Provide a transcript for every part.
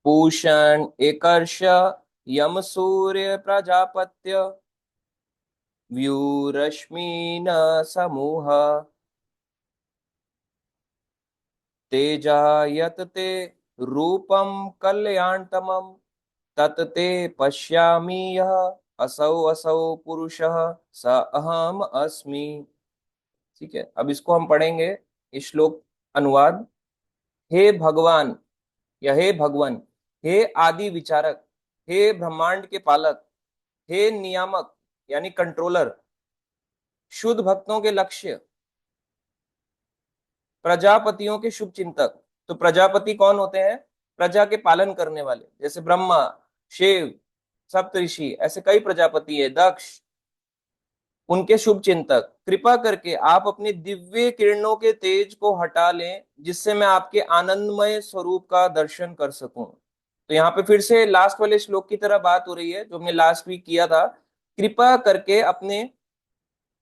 पूषण एकर्ष यम सूर्य प्रजापत्य व्यूरश्मीन समूह तेजायत ते रूपम कल्याणतमं तत्ते पश्यामि यः असौ असौ पुरुषः स अहम अस्मि। ठीक है, अब इसको हम पढ़ेंगे। इस श्लोक अनुवाद। हे भगवान या हे भगवान, हे आदि विचारक, हे ब्रह्मांड के पालक, हे नियामक यानी कंट्रोलर, शुद्ध भक्तों के लक्ष्य, प्रजापतियों के शुभ चिंतक। तो प्रजापति कौन होते हैं? प्रजा के पालन करने वाले, जैसे ब्रह्मा, शिव, सप्तऋषि, ऐसे कई प्रजापति है, दक्ष, उनके शुभ चिंतक। कृपा करके आप अपने दिव्य किरणों के तेज को हटा लें, जिससे मैं आपके आनंदमय स्वरूप का दर्शन कर सकूं। तो यहाँ पे फिर से लास्ट वाले श्लोक की तरह बात हो रही है जो हमने लास्ट वीक किया था। कृपा करके अपने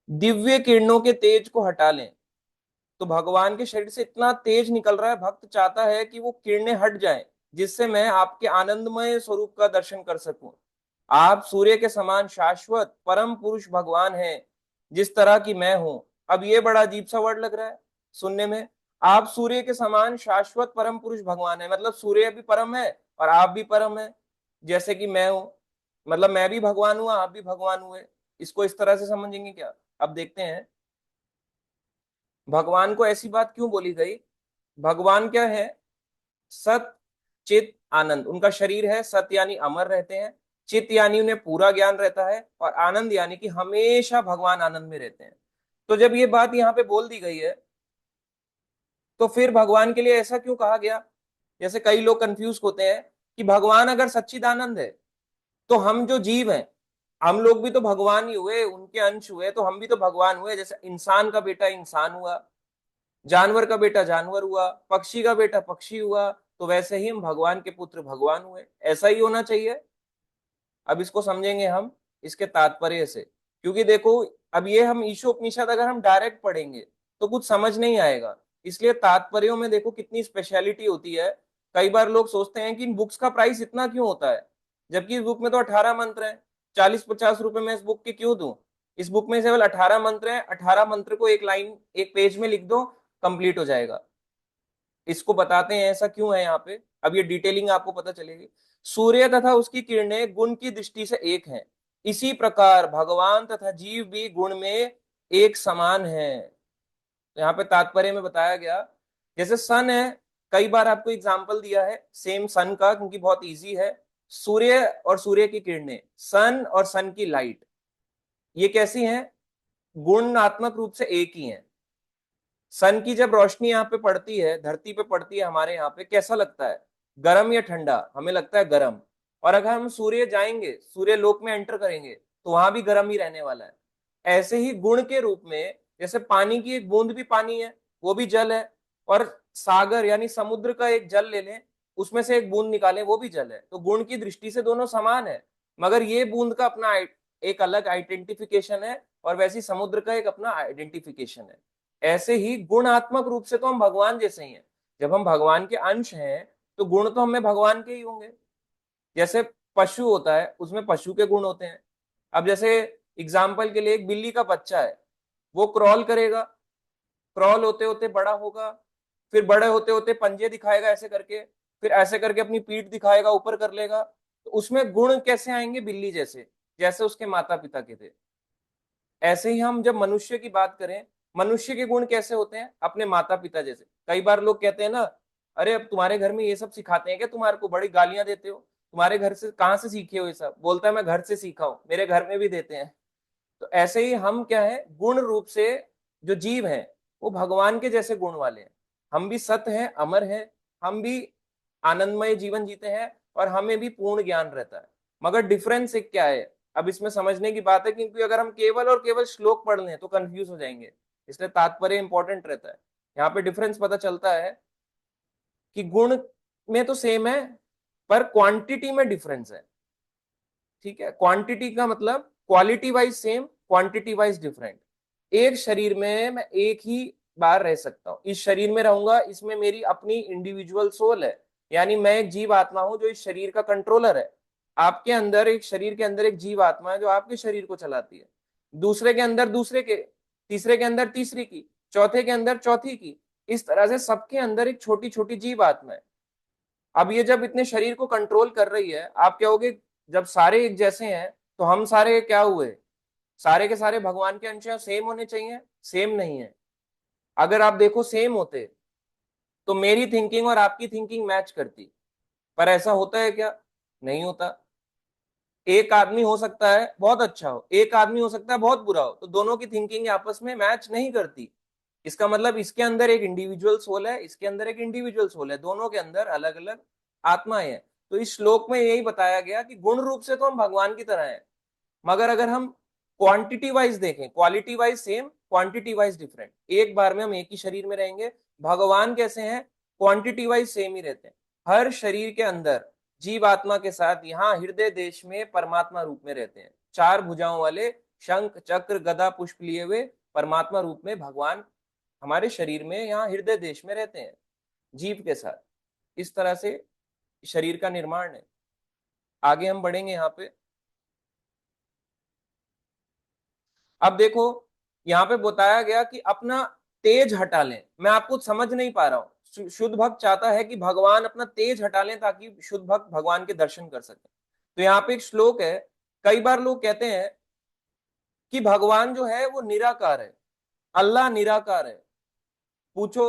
दिव्य किरणों के तेज को हटा लें। तो भगवान के शरीर से इतना तेज निकल रहा है, भक्त चाहता है कि वो किरणें हट जाएं, जिससे मैं आपके आनंदमय स्वरूप का दर्शन कर सकूं। आप सूर्य के समान शाश्वत परम पुरुष भगवान हैं, जिस तरह की मैं हूं। अब ये बड़ा अजीब सा वर्ड लग रहा है सुनने में। आप सूर्य के समान शाश्वत परम पुरुष भगवान है, मतलब सूर्य भी परम है और आप भी परम है, जैसे कि मैं हूं। मतलब मैं भी भगवान हुआ, आप भी भगवान हुए। इसको इस तरह से समझेंगे क्या? अब देखते हैं भगवान को ऐसी बात क्यों बोली गई। भगवान क्या है? सत, चित, आनंद। उनका शरीर है, सत यानी अमर रहते हैं, चित यानी उन्हें पूरा ज्ञान रहता है, और आनंद यानी कि हमेशा भगवान आनंद में रहते हैं। तो जब ये बात यहाँ पे बोल दी गई है, तो फिर भगवान के लिए ऐसा क्यों कहा गया? जैसे कई लोग कंफ्यूज होते हैं कि भगवान अगर सच्चिदानंद है, तो हम जो जीव हैं, हम लोग भी तो भगवान ही हुए, उनके अंश हुए, तो हम भी तो भगवान हुए। जैसे इंसान का बेटा इंसान हुआ, जानवर का बेटा जानवर हुआ, पक्षी का बेटा पक्षी हुआ, तो वैसे ही हम भगवान के पुत्र भगवान हुए। ऐसा ही होना चाहिए। अब इसको समझेंगे हम इसके तात्पर्य से, क्योंकि देखो, अब ये हम ईशोपनिषद अगर हम डायरेक्ट पढ़ेंगे तो कुछ समझ नहीं आएगा। इसलिए तात्पर्यों में देखो कितनी स्पेशलिटी होती है। कई बार लोग सोचते हैं कि इन बुक्स का प्राइस इतना क्यों होता है, जबकि इस बुक में तो 18 मंत्र हैं। 40-50 रुपए में इस बुक के क्यों दूं? इस बुक में केवल 18 मंत्र हैं, 18 मंत्र को एक लाइन, एक पेज में लिख दो, कंप्लीट हो जाएगा। इसको बताते हैं ऐसा क्यों है यहाँ पे। अब ये डिटेलिंग आपको पता चलेगी। सूर्य तथा उसकी किरणें गुण की दृष्टि से एक हैं, इसी प्रकार भगवान तथा जीव भी गुण में एक समान है। तो यहाँ पे तात्पर्य में बताया गया, जैसे सन है, कई बार आपको एग्जाम्पल दिया है सेम सन का, क्योंकि बहुत इजी है। सूर्य और सूर्य की किरणें, सन और सन की लाइट, ये कैसी हैं? गुणात्मक रूप से एक ही हैं। सन की जब रोशनी यहाँ पे पड़ती है, धरती पे पड़ती है, हमारे यहाँ पे कैसा लगता है? गर्म या ठंडा? हमें लगता है गर्म। और अगर हम सूर्य जाएंगे, सूर्य लोक में एंटर करेंगे, तो वहां भी गर्म ही रहने वाला है। ऐसे ही गुण के रूप में, जैसे पानी की एक बूंद भी पानी है, वो भी जल है। और सागर यानी समुद्र का एक जल ले लें, उसमें से एक बूंद निकालें, वो भी जल है। तो गुण की दृष्टि से दोनों समान है, मगर ये बूंद का अपना एक अलग आइडेंटिफिकेशन है, और वैसी समुद्र का एक अपना आइडेंटिफिकेशन है। ऐसे ही गुणात्मक रूप से तो हम भगवान जैसे ही हैं। जब हम भगवान के अंश हैं, तो गुण तो हमें भगवान के ही होंगे। जैसे पशु होता है, उसमें पशु के गुण होते हैं। अब जैसे एग्जाम्पल के लिए, एक बिल्ली का बच्चा है, वो क्रॉल करेगा, क्रॉल होते होते बड़ा होगा, फिर बड़े होते होते पंजे दिखाएगा ऐसे करके, फिर ऐसे करके अपनी पीठ दिखाएगा, ऊपर कर लेगा। तो उसमें गुण कैसे आएंगे? बिल्ली जैसे, जैसे उसके माता पिता के थे। ऐसे ही हम जब मनुष्य की बात करें, मनुष्य के गुण कैसे होते हैं? अपने माता पिता जैसे। कई बार लोग कहते हैं ना, अरे अब तुम्हारे घर में ये सब सिखाते हैं क्या? तुम्हारे को बड़ी गालियां देते हो, तुम्हारे घर से कहाँ से सीखे हो ये सब? बोलता है मैं घर से सीखा हूं, मेरे घर में भी देते हैं। तो ऐसे ही हम क्या है, गुण रूप से जो जीव हैं, वो भगवान के जैसे गुण वाले हैं। हम भी सत्य हैं, अमर हैं, हम भी आनंदमय जीवन जीते हैं, और हमें भी पूर्ण ज्ञान रहता है। मगर डिफरेंस एक क्या है, अब इसमें समझने की बात है, क्योंकि अगर हम केवल और केवल श्लोक पढ़ लें तो कंफ्यूज हो जाएंगे। इसलिए तात्पर्य इंपॉर्टेंट रहता है। यहाँ पे डिफरेंस पता चलता है कि गुण में तो सेम है, पर क्वांटिटी में डिफरेंस है। ठीक है, क्वांटिटी का मतलब quality wise same, quantity wise different. एक शरीर में मैं एक ही बार रह सकता हूँ, इस शरीर में रहूंगा, इसमें मेरी अपनी इंडिविजुअल सोल है, यानी मैं एक जीव आत्मा हूं जो इस शरीर का कंट्रोलर है। आपके अंदर एक शरीर के अंदर एक जीव आत्मा है जो आपके शरीर को चलाती है, दूसरे के अंदर दूसरे के, तीसरे के अंदर तीसरी की, चौथे के अंदर चौथी की। इस तरह से सबके अंदर एक छोटी छोटी जीव आत्मा है। अब ये जब इतने शरीर को कंट्रोल कर रही है, आप कहोगे जब सारे एक जैसे हैं तो हम सारे क्या हुए, सारे के सारे भगवान के अंश सेम होने चाहिए? सेम नहीं है। अगर आप देखो सेम होते तो मेरी थिंकिंग और आपकी थिंकिंग मैच करती, पर ऐसा होता है क्या? नहीं होता। एक आदमी हो सकता है बहुत अच्छा हो, एक आदमी हो सकता है बहुत बुरा हो, तो दोनों की थिंकिंग आपस में मैच नहीं करती। इसका मतलब इसके अंदर एक इंडिविजुअल सोल है, इसके अंदर एक इंडिविजुअल सोल है, दोनों के अंदर अलग अलग आत्माएं हैं। तो इस श्लोक में यही बताया गया कि गुण रूप से तो हम भगवान की तरह हैं, मगर अगर हम क्वांटिटी वाइज देखें, quality wise same, quantity wise different. एक बार में हम एक ही शरीर में रहेंगे। भगवान कैसे हैं? क्वांटिटी वाइज सेम ही रहते हैं। हर शरीर के अंदर जीव आत्मा के साथ यहाँ हृदय देश में परमात्मा रूप में रहते हैं। चार भुजाओं वाले शंख चक्र गदा पुष्प लिए हुए परमात्मा रूप में भगवान हमारे शरीर में यहाँ हृदय देश में रहते हैं जीव के साथ। इस तरह से शरीर का निर्माण है। आगे हम बढ़ेंगे यहाँ पे। अब देखो यहाँ पे बताया गया कि अपना तेज हटा लें। मैं आपको समझ नहीं पा रहा हूँ, शुद्ध भक्त चाहता है कि भगवान अपना तेज हटा लें ताकि शुद्ध भक्त भगवान के दर्शन कर सके। तो यहाँ पे एक श्लोक है। कई बार लोग कहते हैं कि भगवान जो है वो निराकार है, अल्लाह निराकार है। पूछो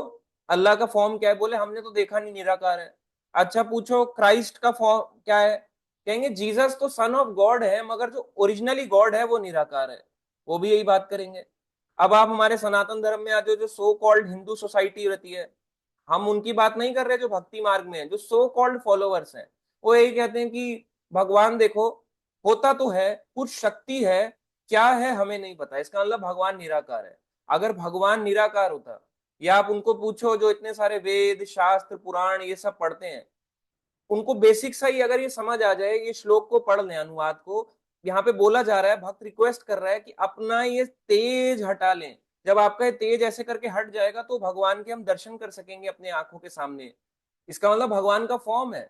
अल्लाह का फॉर्म क्या है, बोले हमने तो देखा नहीं, निराकार है। अच्छा पूछो क्राइस्ट का फॉर्म क्या है, कहेंगे जीसस तो सन ऑफ गॉड है, मगर जो ओरिजिनली गॉड है वो निराकार है। वो भी यही बात करेंगे। अब आप हमारे सनातन धर्म में आते हो, जो सो कॉल्ड हिंदू सोसाइटी रहती है, हम उनकी बात नहीं कर रहे जो भक्ति मार्ग में है, जो सो कॉल्ड फॉलोअर्स हैं, वो यही कहते हैं कि भगवान देखो होता तो है, कुछ शक्ति है, क्या है हमें नहीं पता, इसका मतलब भगवान निराकार है। अगर भगवान निराकार होता, या आप उनको पूछो जो इतने सारे वेद शास्त्र पुराण ये सब पढ़ते हैं, उनको बेसिक सा ही अगर ये समझ आ जाए, ये श्लोक को पढ़ लें, अनुवाद को, यहाँ पे बोला जा रहा है, भक्त रिक्वेस्ट कर रहा है कि अपना ये तेज हटा लें। जब आपका ये तेज ऐसे करके हट जाएगा तो भगवान के हम दर्शन कर सकेंगे अपने आंखों के सामने। इसका मतलब भगवान का फॉर्म है,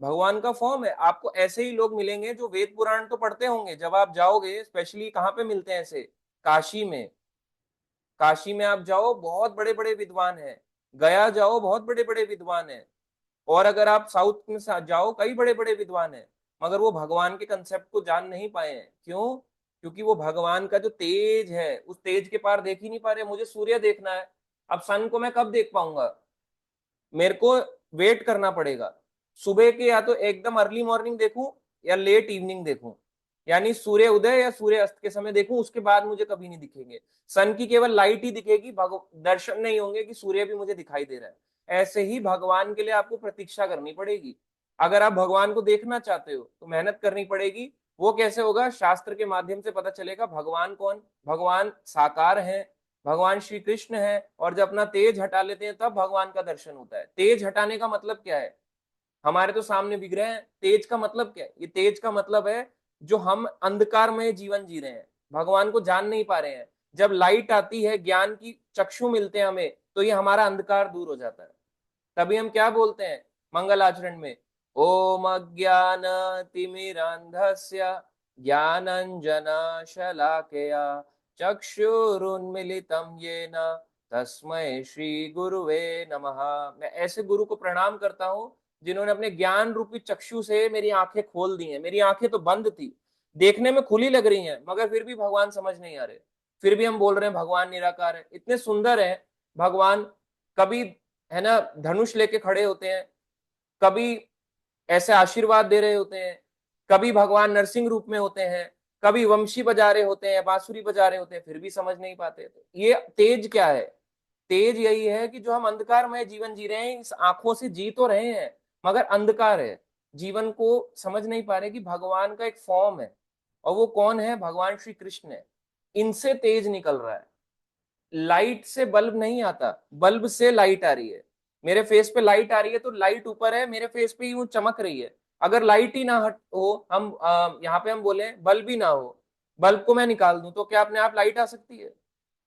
भगवान का फॉर्म है। आपको ऐसे ही लोग मिलेंगे जो वेद पुराण तो पढ़ते होंगे, जब आप जाओगे स्पेशली कहाँ पे मिलते हैं ऐसे, काशी में। काशी में आप जाओ बहुत बड़े बड़े विद्वान हैं, गया जाओ बहुत बड़े बड़े विद्वान हैं, और अगर आप साउथ में जाओ कई बड़े बड़े विद्वान हैं, मगर वो भगवान के कंसेप्ट को जान नहीं पाए हैं। क्यों? क्योंकि वो भगवान का जो तेज है उस तेज के पार देख ही नहीं पा रहे। मुझे सूर्य देखना है, अब सन को मैं कब देख पाऊंगा? मेरे को वेट करना पड़ेगा। सुबह के या तो एकदम अर्ली मॉर्निंग देखूं या लेट इवनिंग देखूं, यानी सूर्य उदय या सूर्य अस्त के समय देखूं, उसके बाद मुझे कभी नहीं दिखेंगे। सन की केवल लाइट ही दिखेगी, दर्शन नहीं होंगे कि सूर्य भी मुझे दिखाई दे रहा है। ऐसे ही भगवान के लिए आपको प्रतीक्षा करनी पड़ेगी। अगर आप भगवान को देखना चाहते हो तो मेहनत करनी पड़ेगी। वो कैसे होगा? शास्त्र के माध्यम से पता चलेगा भगवान कौन। भगवान साकार है, भगवान श्री कृष्ण है, और जब अपना तेज हटा लेते हैं तब भगवान का दर्शन होता है। तेज हटाने का मतलब क्या है? हमारे तो सामने विग्रह है। तेज का मतलब क्या है? ये तेज का मतलब है जो हम अंधकार में जीवन जी रहे हैं, भगवान को जान नहीं पा रहे हैं, जब लाइट आती है, ज्ञान की चक्षु मिलते हैं हमें, तो ये हमारा अंधकार दूर हो जाता है। तभी हम क्या बोलते हैं मंगल आचरण में, ओम अज्ञान तिमिरांधस्य ज्ञानंजन शलाकया चक्षुरुन्मिलितं येन तस्मै श्री गुरुवे नमः। मैं ऐसे गुरु को प्रणाम करता हूं जिन्होंने अपने ज्ञान रूपी चक्षु से मेरी आंखें खोल दी हैं। मेरी आंखें तो बंद थी, देखने में खुली लग रही हैं, मगर फिर भी भगवान समझ नहीं आ रहे। फिर भी हम बोल रहे हैं भगवान निराकार है। इतने सुंदर है भगवान। कभी है ना धनुष लेके खड़े होते हैं, कभी ऐसे आशीर्वाद दे रहे होते हैं, कभी भगवान नरसिंह रूप में होते हैं, कभी वंशी बजा रहे होते हैं, बांसुरी बजा रहे होते हैं, फिर भी समझ नहीं पाते। तो ये तेज क्या है? तेज यही है कि जो हम अंधकार में जीवन जी रहे हैं, इस आंखों से जी तो रहे हैं मगर अंधकार है, जीवन को समझ नहीं पा रहे कि भगवान का एक फॉर्म है, और वो कौन है? भगवान श्री कृष्ण है। इनसे तेज निकल रहा है। लाइट से बल्ब नहीं आता, बल्ब से लाइट आ रही है। मेरे फेस पे लाइट आ रही है तो लाइट ऊपर है, मेरे फेस पे ही वो चमक रही है। अगर लाइट ही ना हट हो, हम यहाँ पे हम बोले बल्ब ही ना हो, बल्ब को मैं निकाल दूं तो क्या अपने आप लाइट आ सकती है?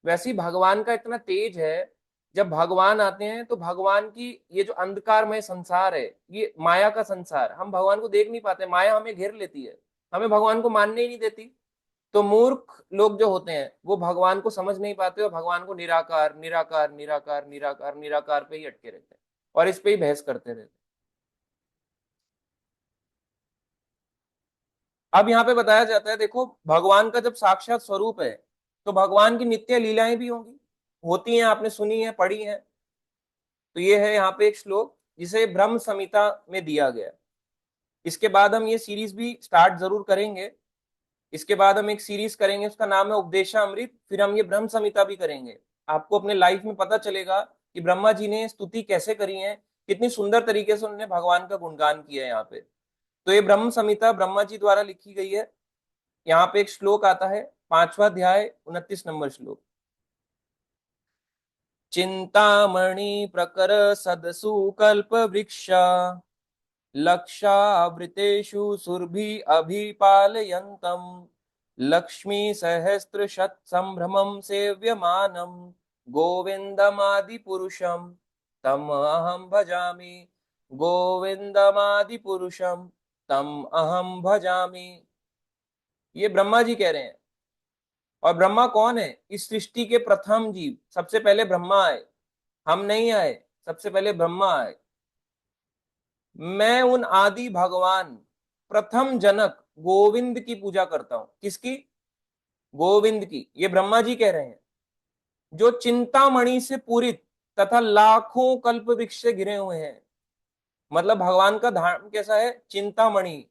वैसे ही भगवान का इतना तेज है, जब भगवान आते हैं तो भगवान की ये जो अंधकारमय संसार है, ये माया का संसार, हम भगवान को देख नहीं पाते, माया हमें घेर लेती है, हमें भगवान को मानने ही नहीं देती। तो मूर्ख लोग जो होते हैं वो भगवान को समझ नहीं पाते और भगवान को निराकार निराकार निराकार निराकार निराकार पे ही अटके रहते हैं और इस पे ही बहस करते रहते हैं। अब यहाँ पे बताया जाता है, देखो भगवान का जब साक्षात स्वरूप है तो भगवान की नित्य लीलाएं भी होंगी, होती हैं, आपने सुनी है, पढ़ी है। तो ये है यहाँ पे एक श्लोक जिसे ब्रह्म संहिता में दिया गया। इसके बाद हम ये सीरीज भी स्टार्ट जरूर करेंगे। इसके बाद हम एक सीरीज करेंगे, उसका नाम है उपदेशामृत, फिर हम ये ब्रह्म संहिता भी करेंगे। आपको अपने लाइफ में पता चलेगा कि ब्रह्मा जी ने स्तुति कैसे करी है, कितनी सुंदर तरीके से उन्होंने भगवान का गुणगान किया है यहाँ पे। तो ये ब्रह्म संहिता ब्रह्मा जी द्वारा लिखी गई है। यहाँ पे एक श्लोक आता है, 5वां अध्याय 29 नंबर श्लोक। चिंतामणि प्रकर सदसु कल्प वृक्ष लक्षावृतेषु सुरभि अभिपालयन्तम् लक्ष्मी सहस्त्र शत संभ्रमं सेव्यमानं गोविंदमादि पुरुषम तम अहम भजामि, गोविंदमादि पुरुषम तम अहम भजामि। ये ब्रह्मा जी कह रहे हैं। और ब्रह्मा कौन है? इस सृष्टि के प्रथम जीव, सबसे पहले ब्रह्मा आए, हम नहीं आए, सबसे पहले ब्रह्मा आए। मैं उन आदि भगवान प्रथम जनक गोविंद की पूजा करता हूं। किसकी? गोविंद की। ये ब्रह्मा जी कह रहे हैं, जो चिंतामणि से पूरित तथा लाखों कल्प वृक्ष से घिरे हुए हैं। मतलब भगवान का धाम कैसा है? चिंतामणि।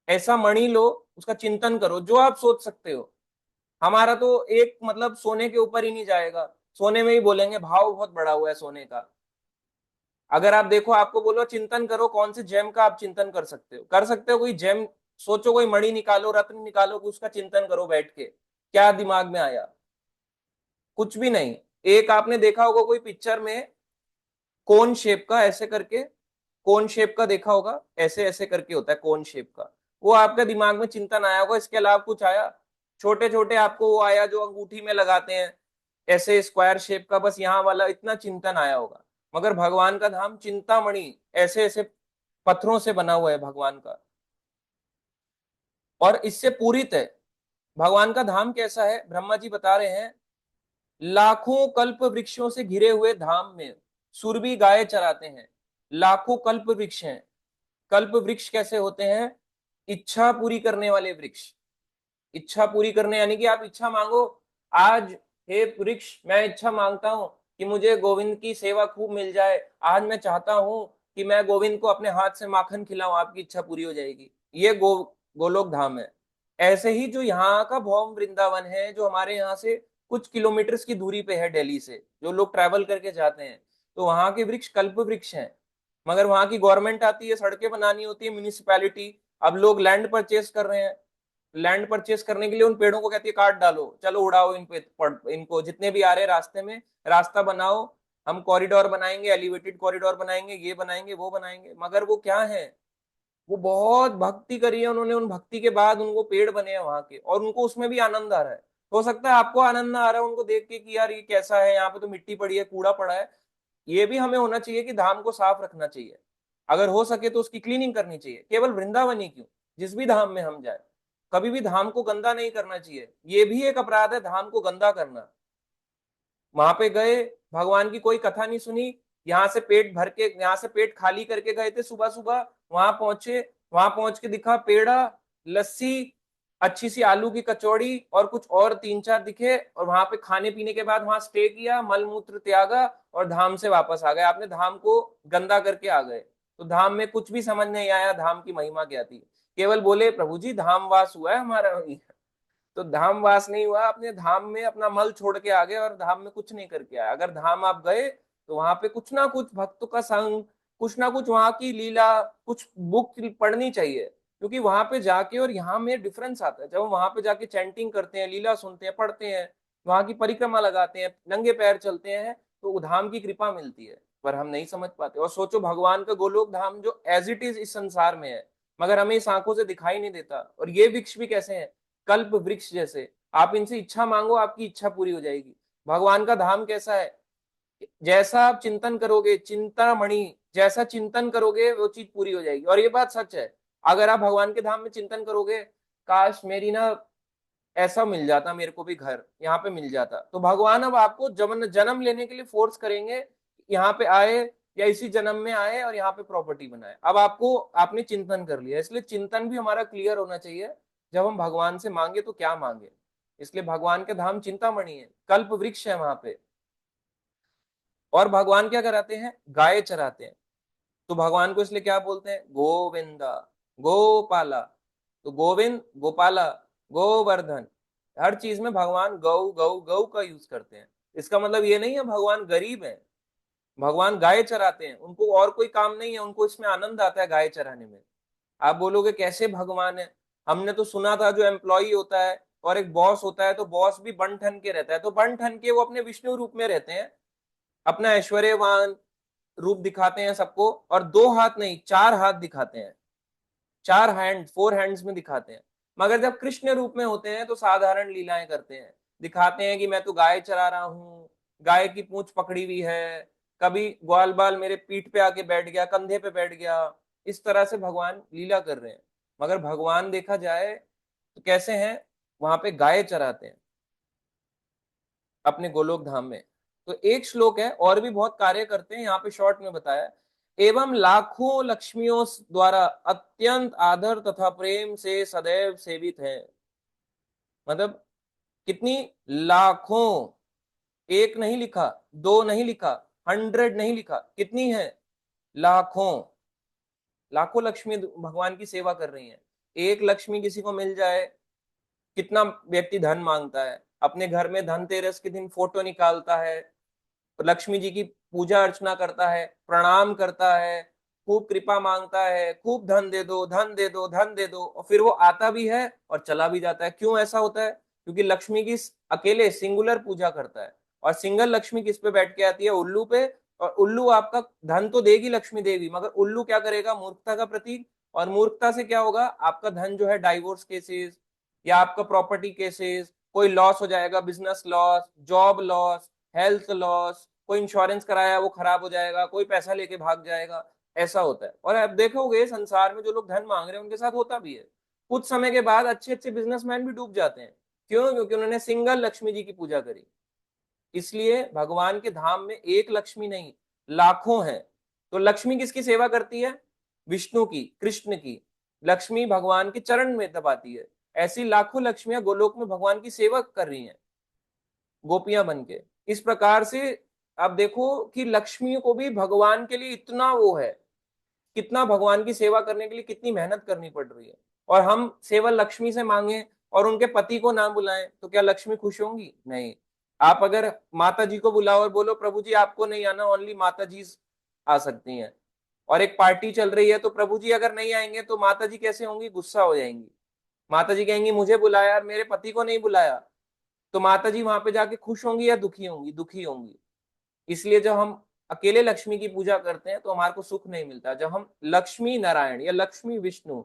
ऐसा मणि लो, उसका चिंतन करो, जो आप सोच सकते हो। हमारा तो एक मतलब सोने के ऊपर ही नहीं जाएगा, सोने में ही बोलेंगे, भाव बहुत बड़ा हुआ है सोने का। अगर आप देखो, आपको बोलो चिंतन करो, कौन से जेम का आप चिंतन कर सकते हो? कर सकते हो कोई जेम? सोचो, कोई मणि निकालो, रत्न निकालो, उसका चिंतन करो बैठ के, क्या दिमाग में आया? कुछ भी नहीं। एक आपने देखा होगा कोई पिक्चर में, कोन शेप का ऐसे करके, कोन शेप का देखा होगा, ऐसे ऐसे करके होता है कोन शेप का। वो आपका दिमाग में चिंतन आया होगा, इसके अलावा कुछ आया? छोटे छोटे आपको वो आया जो अंगूठी में लगाते हैं, ऐसे स्क्वायर शेप का, बस यहाँ वाला, इतना चिंतन आया होगा। मगर भगवान का धाम चिंतामणि, ऐसे ऐसे पत्थरों से बना हुआ है भगवान का, और इससे पूरित है। भगवान का धाम कैसा है? ब्रह्मा जी बता रहे हैं, लाखों कल्प वृक्षों से घिरे हुए धाम में सुरभि गाय चराते हैं। लाखों कल्प वृक्ष हैं। कल्प वृक्ष कैसे होते हैं? इच्छा पूरी करने वाले वृक्ष। इच्छा पूरी करने यानी कि आप इच्छा मांगो आज, हे वृक्ष मैं इच्छा मांगता हूं कि मुझे गोविंद की सेवा खूब मिल जाए, आज मैं चाहता हूं कि मैं गोविंद को अपने हाथ से माखन खिलाऊं, आपकी इच्छा पूरी हो जाएगी। ये गोलोक धाम है। ऐसे ही जो यहाँ का भौम वृंदावन है, जो हमारे यहाँ से कुछ किलोमीटर की दूरी पे है, दिल्ली से जो लोग ट्रैवल करके जाते हैं, तो वहां के वृक्ष कल्प वृक्ष हैं। मगर वहां की गवर्नमेंट आती है, सड़कें बनानी होती है, म्यूनिसिपैलिटी, अब लोग लैंड परचेस कर रहे हैं। लैंड परचेस करने के लिए उन पेड़ों को कहती है काट डालो, चलो उड़ाओ इन पे, इनको जितने भी आ रहे रास्ते में, रास्ता बनाओ, हम कॉरिडोर बनाएंगे, एलिवेटेड कॉरिडोर बनाएंगे, ये बनाएंगे, वो बनाएंगे। मगर वो क्या है? वो बहुत भक्ति करी है उन्होंने, उन भक्ति के बाद उनको पेड़ बने हैं वहां के, और उनको उसमें भी आनंद आ रहा है। हो सकता है आपको आनंद ना आ रहा है उनको देख के कि यार ये कैसा है, यहाँ पे तो मिट्टी पड़ी है, कूड़ा पड़ा है। ये भी हमें होना चाहिए कि धाम को साफ रखना चाहिए, अगर हो सके तो उसकी क्लीनिंग करनी चाहिए। केवल वृंदावन ही क्यों, जिस भी धाम में हम जाए, कभी भी धाम को गंदा नहीं करना चाहिए। ये भी एक अपराध है धाम को गंदा करना। वहां पे गए, भगवान की कोई कथा नहीं सुनी, यहाँ से पेट भर के, यहाँ से पेट खाली करके गए थे सुबह सुबह, वहां पहुंचे, वहां पहुंच के दिखा पेड़ा, लस्सी, अच्छी सी आलू की कचौड़ी और कुछ और तीन चार दिखे, और वहां पे खाने पीने के बाद वहां स्टे किया, मल मूत्र त्यागा और धाम से वापस आ गए। आपने धाम को गंदा करके आ गए। तो धाम में कुछ भी समझ नहीं आया, धाम की महिमा क्या थी। केवल बोले प्रभु जी धाम वास हुआ है हमारा, तो धाम वास नहीं हुआ, अपने धाम में अपना मल छोड़ के आ गए और धाम में कुछ नहीं करके आए। अगर धाम आप गए तो वहां पे कुछ ना कुछ भक्तों का संग, कुछ ना कुछ वहां की लीला, कुछ बुक पढ़नी चाहिए। क्योंकि वहां पे जाके और यहाँ में डिफरेंस आता है। जब हम वहां पे जाके चैंटिंग करते हैं, लीला सुनते हैं, पढ़ते हैं, वहां की परिक्रमा लगाते हैं, नंगे पैर चलते हैं, तो धाम की कृपा मिलती है। पर हम नहीं समझ पाते। और सोचो भगवान का गोलोक धाम जो एज इट इज इस संसार में है, मगर हमें इस आंखों से दिखाई नहीं देता। और ये वृक्ष भी कैसे हैं? कल्प वृक्ष जैसे। आप इनसे इच्छा मांगो, आपकी इच्छा पूरी हो जाएगी। भगवान का धाम कैसा है? जैसा आप चिंतन करोगे, चिंतामणि जैसा चिंतन करोगे वो चीज पूरी हो जाएगी। और ये बात सच है, अगर आप भगवान के धाम में चिंतन करोगे, काश मेरी ना ऐसा मिल जाता, मेरे को भी घर यहाँ पे मिल जाता, तो भगवान अब आपको जन्म जन्म लेने के लिए फोर्स करेंगे, यहाँ पे आए, या इसी जन्म में आए और यहाँ पे प्रॉपर्टी बनाए। अब आपको, आपने चिंतन कर लिया, इसलिए चिंतन भी हमारा क्लियर होना चाहिए। जब हम भगवान से मांगे तो क्या मांगे। इसलिए भगवान के धाम चिंतामणि है, कल्प वृक्ष है वहां पे। और भगवान क्या कराते हैं, गाय चराते हैं। तो भगवान को इसलिए क्या बोलते हैं, गोविंदा, गोपाला। तो गोविंद, गोपाला, गोवर्धन, हर चीज में भगवान गौ गौ गौ का यूज करते हैं। इसका मतलब ये नहीं है भगवान गरीब है। भगवान गाय चराते हैं, उनको और कोई काम नहीं है, उनको इसमें आनंद आता है गाय चराने में। आप बोलोगे कैसे भगवान है, हमने तो सुना था जो एम्प्लॉई होता है और एक बॉस होता है, तो बॉस भी बन ठन के रहता है, तो बन ठन के वो अपने विष्णु रूप में रहते हैं, अपना ऐश्वर्यवान रूप दिखाते हैं सबको, और दो हाथ नहीं, चार हाथ दिखाते हैं, चार हैंड, फोर हैंड्स में दिखाते हैं। मगर जब कृष्ण रूप में होते हैं तो साधारण लीलाएं करते हैं, दिखाते हैं कि मैं तो गाय चरा रहा हूँ, गाय की पूंछ पकड़ी हुई है, कभी ग्वाल बाल मेरे पीठ पे आके बैठ गया, कंधे पे बैठ गया। इस तरह से भगवान लीला कर रहे हैं। मगर भगवान देखा जाए तो कैसे हैं, वहां पे गाय चराते हैं अपने गोलोक धाम में। तो एक श्लोक है, और भी बहुत कार्य करते हैं, यहाँ पे शॉर्ट में बताया। एवं लाखों लक्ष्मियों द्वारा अत्यंत आदर तथा प्रेम से सदैव सेवित है। मतलब कितनी, लाखों, एक नहीं लिखा, दो नहीं लिखा, 100 नहीं लिखा, कितनी है, लाखों। लाखों लक्ष्मी भगवान की सेवा कर रही हैं। एक लक्ष्मी किसी को मिल जाए, कितना व्यक्ति धन मांगता है, अपने घर में धनतेरस के दिन फोटो निकालता है, लक्ष्मी जी की पूजा अर्चना करता है, प्रणाम करता है, खूब कृपा मांगता है, खूब धन दे दो, धन दे दो, धन दे दो, और फिर वो आता भी है और चला भी जाता है। क्यों ऐसा होता है, क्योंकि लक्ष्मी की अकेले सिंगुलर पूजा करता है। और सिंगल लक्ष्मी किस पे बैठ के आती है, उल्लू पे। और उल्लू आपका धन तो देगी लक्ष्मी देवी, मगर उल्लू क्या करेगा, मूर्खता का प्रतीक। और मूर्खता से क्या होगा, आपका धन जो है डाइवोर्स केसेस, या आपका प्रॉपर्टी केसेस, कोई लॉस हो जाएगा, business loss, job loss, health loss, कोई इंश्योरेंस कराया वो खराब हो जाएगा, कोई पैसा लेके भाग जाएगा। ऐसा होता है। और आप देखोगे संसार में जो लोग धन मांग रहे हैं उनके साथ होता भी है। कुछ समय के बाद अच्छे अच्छे बिजनेसमैन भी डूब जाते हैं। क्यों, क्योंकि उन्होंने सिंगल लक्ष्मी जी की पूजा करी। इसलिए भगवान के धाम में एक लक्ष्मी नहीं, लाखों हैं। तो लक्ष्मी किसकी सेवा करती है, विष्णु की, कृष्ण की। लक्ष्मी भगवान के चरण में दबाती है। ऐसी लाखों लक्ष्मियां गोलोक में भगवान की सेवा कर रही हैं, गोपियां बन के। इस प्रकार से आप देखो कि लक्ष्मी को भी भगवान के लिए इतना वो है, कितना भगवान की सेवा करने के लिए कितनी मेहनत करनी पड़ रही है। और हम सेवा लक्ष्मी से मांगे और उनके पति को ना बुलाएं तो क्या लक्ष्मी खुश होंगी, नहीं। आप अगर माता जी को बुलाओ और बोलो प्रभु जी आपको नहीं आना, ओनली माता जी आ सकती हैं, और एक पार्टी चल रही है, तो प्रभु जी अगर नहीं आएंगे तो माता जी कैसे होंगी, गुस्सा हो जाएंगी। माता जी कहेंगी मुझे बुलाया और मेरे पति को नहीं बुलाया। तो माता जी वहां पे जाके खुश होंगी या दुखी होंगी, दुखी होंगी। इसलिए जब हम अकेले लक्ष्मी की पूजा करते हैं तो हमारे को सुख नहीं मिलता। जब हम लक्ष्मी नारायण या लक्ष्मी विष्णु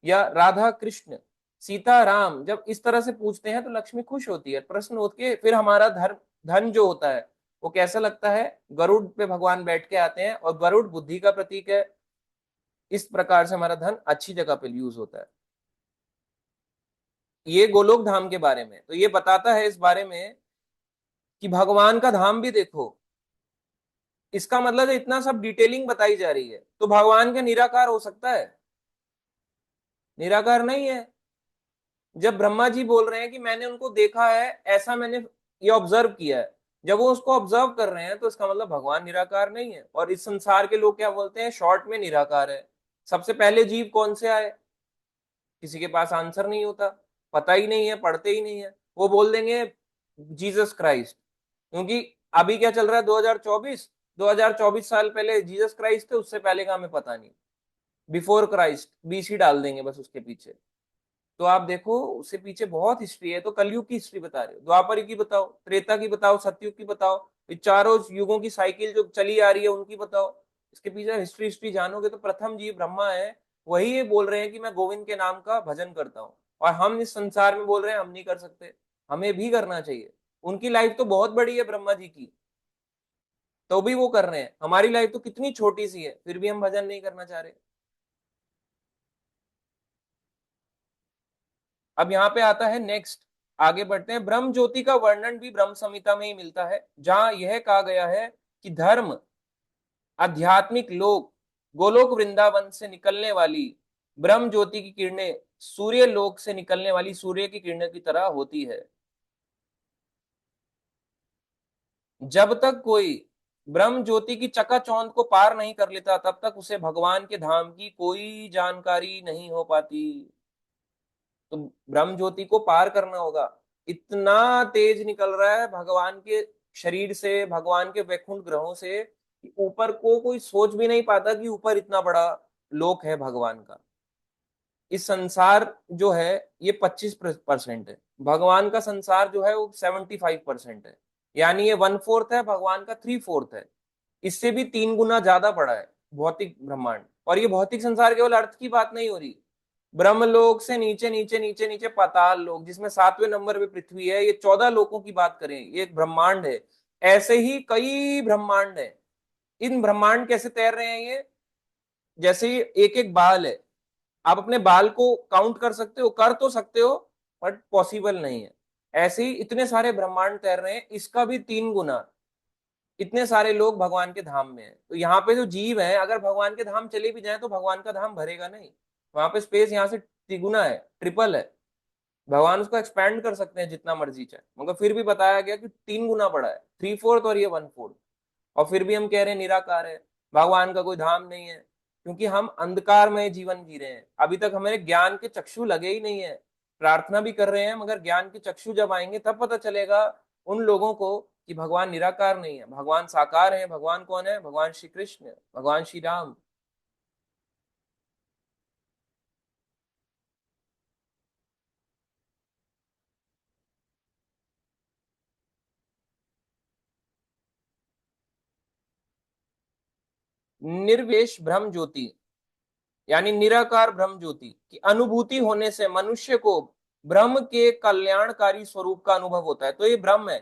या राधा कृष्ण, सीता राम जब इस तरह से पूछते हैं तो लक्ष्मी खुश होती है, प्रसन्न होती है। फिर हमारा धर्म, धन जो होता है वो कैसा लगता है, गरुड़ पे भगवान बैठ के आते हैं, और गरुड़ बुद्धि का प्रतीक है। इस प्रकार से हमारा धन अच्छी जगह पे यूज होता है। ये गोलोक धाम के बारे में तो ये बताता है, इस बारे में कि भगवान का धाम भी देखो। इसका मतलब है इतना सब डिटेलिंग बताई जा रही है, तो भगवान का निराकार हो सकता है, निराकार नहीं है। जब ब्रह्मा जी बोल रहे हैं कि मैंने उनको देखा है, ऐसा मैंने ये ऑब्जर्व किया है, जब वो उसको ऑब्जर्व कर रहे हैं तो इसका मतलब भगवान निराकार नहीं है। और इस संसार के लोग क्या बोलते हैं, शॉर्ट में निराकार है। सबसे पहले जीव कौन से आए, किसी के पास आंसर नहीं होता, पता ही नहीं है, पढ़ते ही नहीं है, वो बोल देंगे जीसस क्राइस्ट। क्योंकि अभी क्या चल रहा है, 2024, 2024 साल पहले जीसस क्राइस्ट थे, उससे पहले का हमें पता नहीं। बिफोर क्राइस्ट, बीसी डाल देंगे बस उसके पीछे। तो आप देखो उससे पीछे बहुत हिस्ट्री है। तो कलयुग की हिस्ट्री बता रहे हो, द्वापर की बताओ, त्रेता की बताओ, सतयुग की बताओ, ये चारों युगों की साइकिल जो चली आ रही है उनकी बताओ। इसके पीछे हिस्ट्री हिस्ट्री जानोगे तो प्रथम जीव ब्रह्मा है, वही ये बोल रहे हैं कि मैं गोविंद के नाम का भजन करता हूँ। और हम इस संसार में बोल रहे हैं हम नहीं कर सकते, हमें भी करना चाहिए। उनकी लाइफ तो बहुत बड़ी है ब्रह्मा जी की। तो भी वो कर रहे हैं। हमारी लाइफ तो कितनी छोटी सी है, फिर भी हम भजन नहीं करना चाह रहे। अब यहाँ पे आता है नेक्स्ट, आगे बढ़ते हैं। ब्रह्म ज्योति का वर्णन भी ब्रह्म संहिता में ही मिलता है, जहां यह कहा गया है कि धर्म, आध्यात्मिक लोक, गोलोक वृंदावन से निकलने वाली ब्रह्म ज्योति की किरणें सूर्य लोक से निकलने वाली सूर्य की किरणों की तरह होती है। जब तक कोई ब्रह्म ज्योति की चकाचौंध को पार नहीं कर लेता, तब तक उसे भगवान के धाम की कोई जानकारी नहीं हो पाती। तो ब्रह्म ज्योति को पार करना होगा। इतना तेज निकल रहा है भगवान के शरीर से, भगवान के वैकुंठ ग्रहों से, कि ऊपर को कोई सोच भी नहीं पाता कि ऊपर इतना बड़ा लोक है भगवान का। इस संसार जो है ये 25% है, भगवान का संसार जो है वो 75% है। यानी ये 1/4 है, भगवान का 3/4 है। इससे भी 3 गुना ज्यादा बड़ा है भौतिक ब्रह्मांड। और ये भौतिक संसार केवल अर्थ की बात नहीं हो रही, ब्रह्मलोक से नीचे नीचे नीचे नीचे पाताल लोक, जिसमें 7वें नंबर पे पृथ्वी है, ये 14 लोकों की बात करें, ये एक ब्रह्मांड है। ऐसे ही कई ब्रह्मांड है। इन ब्रह्मांड कैसे तैर रहे हैं ये, जैसे ही एक एक बाल है, आप अपने बाल को काउंट कर सकते हो, कर तो सकते हो, बट पॉसिबल नहीं है। ऐसे ही इतने सारे ब्रह्मांड तैर रहे हैं, इसका भी 3 गुना। इतने सारे लोग भगवान के धाम में हैं। तो यहाँ पे जो जीव है, अगर भगवान के धाम चले भी जाए तो भगवान का धाम भरेगा नहीं। वहां पे स्पेस यहाँ से 3 गुना है, ट्रिपल है। भगवान उसको एक्सपैंड कर सकते हैं जितना मर्जी चाहे, मगर फिर भी बताया गया कि 3 गुना बड़ा है, 3/4 और ये 1/4। और फिर भी हम कह रहे हैं निराकार है, भगवान का कोई धाम नहीं है। क्योंकि हम अंधकार में जीवन जी रहे हैं, अभी तक हमें ज्ञान के चक्षु लगे ही नहीं है। प्रार्थना भी कर रहे हैं, मगर ज्ञान के चक्षु जब आएंगे तब पता चलेगा उन लोगों को कि भगवान निराकार नहीं है, भगवान साकार है। भगवान कौन है? भगवान श्री कृष्ण, भगवान श्री राम। निर्वेश ब्रह्म ज्योति यानी निराकार ब्रह्म ज्योति की अनुभूति होने से मनुष्य को ब्रह्म के कल्याणकारी स्वरूप का अनुभव होता है। तो ये ब्रह्म है,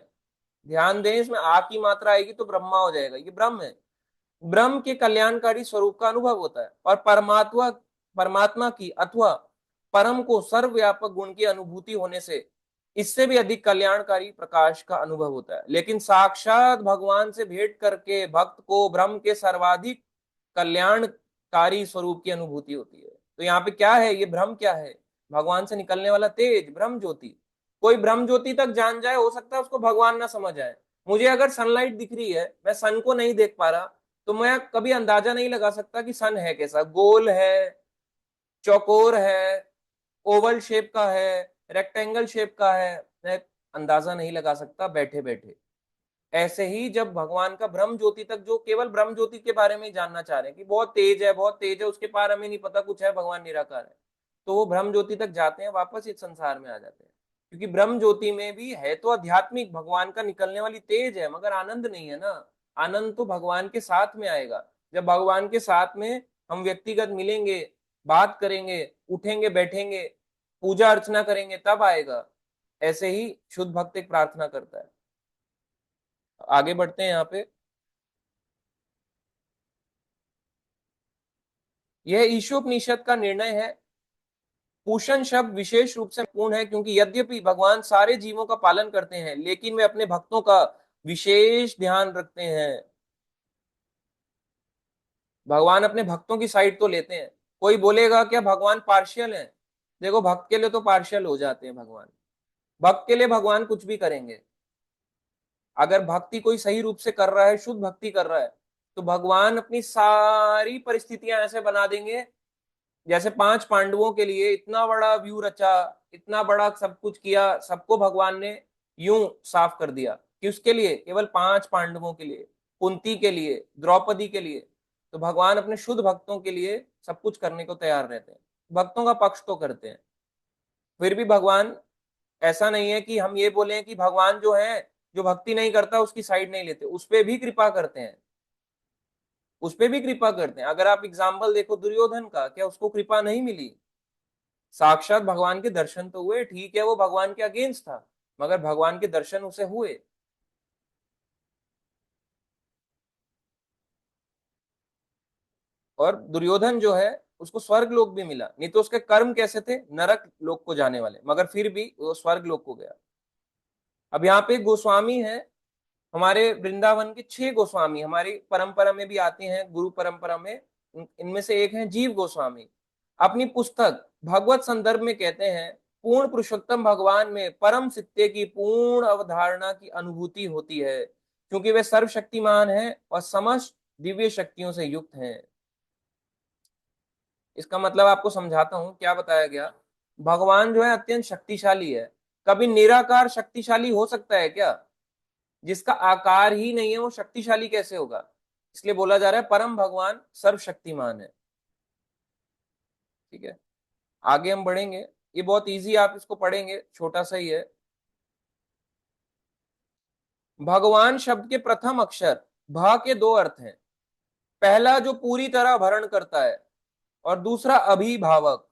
ध्यान दें, इसमें आ की मात्रा आएगी तो ब्रह्मा हो जाएगा, ये ब्रह्म है। ब्रह्म के कल्याणकारी स्वरूप का अनुभव होता है। और परमात्मा परमात्मा की अथवा परम को सर्वव्यापक गुण की अनुभूति होने से इससे भी अधिक कल्याणकारी प्रकाश का अनुभव होता है। लेकिन साक्षात भगवान से भेंट करके भक्त को ब्रह्म के सर्वाधिक कल्याणकारी स्वरूप की अनुभूति होती है। तो यहाँ पे क्या है, ये ब्रह्म क्या है? भगवान से निकलने वाला तेज, ब्रह्म ज्योति। कोई ब्रह्म ज्योति तक जान जाए, हो सकता है उसको भगवान ना समझ आए। मुझे अगर सनलाइट दिख रही है, मैं सन को नहीं देख पा रहा, तो मैं कभी अंदाजा नहीं लगा सकता कि सन है कैसा, गोल है, चौकोर है, ओवल शेप का है, रेक्टेंगल शेप का है। मैं अंदाजा नहीं लगा सकता बैठे बैठे। ऐसे ही जब भगवान का ब्रह्म ज्योति तक, जो केवल ब्रह्म ज्योति के बारे में ही जानना चाह रहे हैं कि बहुत तेज है, बहुत तेज है, उसके पार हमें नहीं पता कुछ है, भगवान निराकार है, तो वो ब्रह्म ज्योति तक जाते हैं, वापस इस संसार में आ जाते हैं। क्योंकि ब्रह्म ज्योति में भी है तो आध्यात्मिक भगवान का निकलने वाली तेज है, मगर आनंद नहीं है ना। आनंद तो भगवान के साथ में आएगा, जब भगवान के साथ में हम व्यक्तिगत मिलेंगे, बात करेंगे, उठेंगे बैठेंगे, पूजा अर्चना करेंगे, तब आएगा। ऐसे ही शुद्ध भक्त एक प्रार्थना करता है। आगे बढ़ते हैं यहाँ पे। यह ईशोपनिषद का निर्णय है। पूषण शब्द विशेष रूप से पूर्ण है, क्योंकि यद्यपि भगवान सारे जीवों का पालन करते हैं, लेकिन वे अपने भक्तों का विशेष ध्यान रखते हैं। भगवान अपने भक्तों की साइड तो लेते हैं। कोई बोलेगा क्या भगवान पार्शियल है? देखो, भक्त के लिए तो पार्शियल हो जाते हैं भगवान। भक्त के लिए भगवान कुछ भी करेंगे। अगर भक्ति कोई सही रूप से कर रहा है, शुद्ध भक्ति कर रहा है, तो भगवान अपनी सारी परिस्थितियां ऐसे बना देंगे। जैसे 5 पांडवों के लिए इतना बड़ा व्यू रचा, इतना बड़ा सब कुछ किया, सबको भगवान ने यूं साफ कर दिया कि उसके लिए, केवल 5 पांडवों के लिए, कुंती के लिए, द्रौपदी के लिए। तो भगवान अपने शुद्ध भक्तों के लिए सब कुछ करने को तैयार रहते हैं, भक्तों का पक्ष तो करते हैं। फिर भी भगवान, ऐसा नहीं है कि हम ये बोले कि भगवान जो है, जो भक्ति नहीं करता उसकी साइड नहीं लेते, उस पर भी कृपा करते हैं। उस पे भी कृपा करते हैं। अगर आप एग्जाम्पल देखो दुर्योधन का, क्या उसको कृपा नहीं मिली? साक्षात भगवान के दर्शन तो हुए, ठीक है वो भगवान के अगेंस्ट था, मगर भगवान के दर्शन उसे हुए। और दुर्योधन जो है उसको स्वर्ग लोक भी मिला, नहीं तो उसके कर्म कैसे थे, नरक लोक को जाने वाले, मगर फिर भी वो स्वर्ग लोक को गया। अब यहाँ पे गोस्वामी है, हमारे वृंदावन के 6 गोस्वामी हमारी परंपरा में भी आते हैं, गुरु परंपरा में। इनमें से एक है जीव गोस्वामी। अपनी पुस्तक भगवत संदर्भ में कहते हैं, पूर्ण पुरुषोत्तम भगवान में परम सत्य की पूर्ण अवधारणा की अनुभूति होती है, क्योंकि वे सर्वशक्तिमान हैं और समस्त दिव्य शक्तियों से युक्त हैं। इसका मतलब आपको समझाता हूं क्या बताया गया। भगवान जो है अत्यंत शक्तिशाली है। कभी निराकार शक्तिशाली हो सकता है क्या? जिसका आकार ही नहीं है वो शक्तिशाली कैसे होगा? इसलिए बोला जा रहा है परम भगवान सर्वशक्तिमान है। ठीक है, आगे हम बढ़ेंगे। ये बहुत इजी, आप इसको पढ़ेंगे, छोटा सा ही है। भगवान शब्द के प्रथम अक्षर भ के 2 अर्थ हैं। पहला जो पूरी तरह भरण करता है, और दूसरा अभिभावक।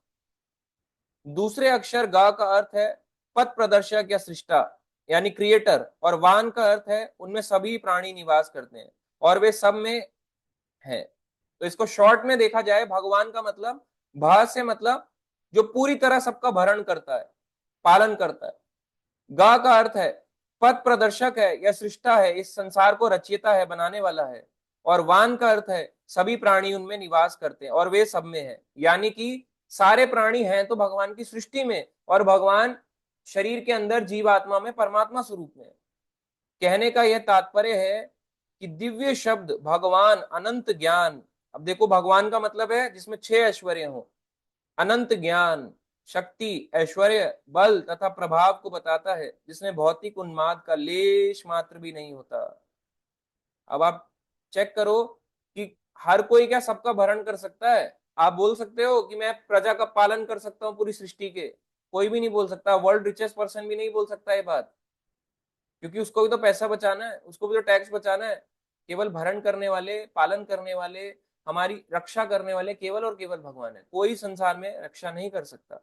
दूसरे अक्षर गा का अर्थ है पथ प्रदर्शक या सृष्टा, यानी क्रिएटर, और वान का अर्थ है उनमें सभी प्राणी निवास करते हैं और वे सब में हैं। तो इसको शॉर्ट में देखा जाए, भगवान का मतलब भा से मतलब जो पूरी तरह सबका भरण करता है, पालन करता है। गा का अर्थ है पथ प्रदर्शक है या सृष्टा है, इस संसार को रचयिता है, बनाने वाला है। और वान का अर्थ है सभी प्राणी उनमें निवास करते हैं और वे सब में है, यानी कि सारे प्राणी हैं तो भगवान की सृष्टि में, और भगवान शरीर के अंदर जीवात्मा में परमात्मा स्वरूप में। कहने का यह तात्पर्य है कि दिव्य शब्द भगवान अनंत ज्ञान। अब देखो, भगवान का मतलब है जिसमें 6 ऐश्वर्य हो, अनंत ज्ञान, शक्ति, ऐश्वर्य, बल तथा प्रभाव को बताता है, जिसमें भौतिक उन्माद का लेश मात्र भी नहीं होता। अब आप चेक करो कि हर कोई क्या सबका भरण कर सकता है? आप बोल सकते हो कि मैं प्रजा का पालन कर सकता हूँ पूरी सृष्टि के? कोई भी नहीं बोल सकता। वर्ल्ड रिचेस्ट पर्सन भी नहीं बोल सकता ये बात, क्योंकि उसको भी तो पैसा बचाना है, उसको भी तो टैक्स बचाना है। केवल भरण करने वाले, पालन करने वाले, हमारी रक्षा करने वाले केवल और केवल भगवान है। कोई संसार में रक्षा नहीं कर सकता।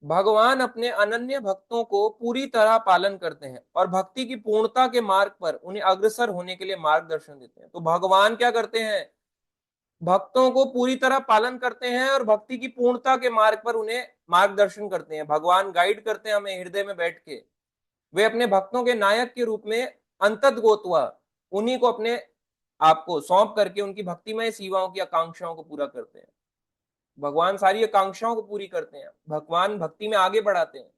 भगवान अपने अनन्य भक्तों को पूरी तरह पालन करते हैं और भक्ति की पूर्णता के मार्ग पर उन्हें अग्रसर होने के लिए मार्गदर्शन देते हैं। तो भगवान क्या करते हैं? भक्तों को पूरी तरह पालन करते हैं और भक्ति की पूर्णता के मार्ग पर उन्हें मार्गदर्शन करते हैं। भगवान गाइड करते हैं हमें हृदय में बैठ के। वे अपने भक्तों के नायक के रूप में अंतत गोतवा उन्हीं को अपने आप को सौंप करके उनकी भक्तिमय सेवाओं की आकांक्षाओं को पूरा करते हैं। भगवान सारी आकांक्षाओं को पूरी करते हैं, भगवान भक्ति में आगे बढ़ाते हैं।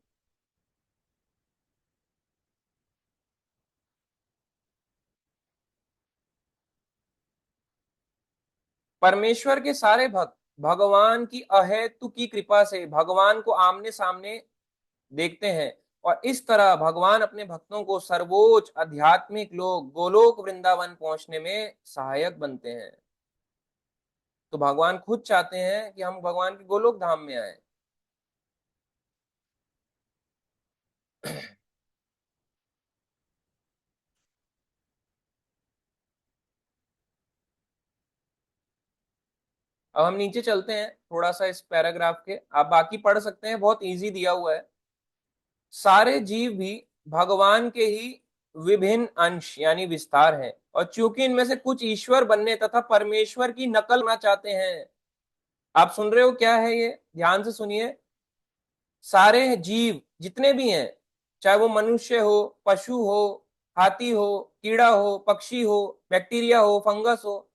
परमेश्वर के सारे भक्त भगवान की अहेतु की कृपा से भगवान को आमने सामने देखते हैं, और इस तरह भगवान अपने भक्तों को सर्वोच्च आध्यात्मिक लोक गोलोक वृंदावन पहुंचने में सहायक बनते हैं। तो भगवान खुद चाहते हैं कि हम भगवान के गोलोक धाम में आए। अब हम नीचे चलते हैं थोड़ा सा इस पैराग्राफ के, आप बाकी पढ़ सकते हैं, बहुत इजी दिया हुआ है। सारे जीव भी भगवान के ही विभिन्न अंश यानी विस्तार हैं, और चूंकि इनमें से कुछ ईश्वर बनने तथा परमेश्वर की नकल करना चाहते हैं। आप सुन रहे हो क्या है ये? ध्यान से सुनिए। सारे जीव जितने भी हैं, चाहे वो मनुष्य हो, पशु हो, हाथी हो, कीड़ा हो, पक्षी हो, बैक्टीरिया हो, फंगस हो,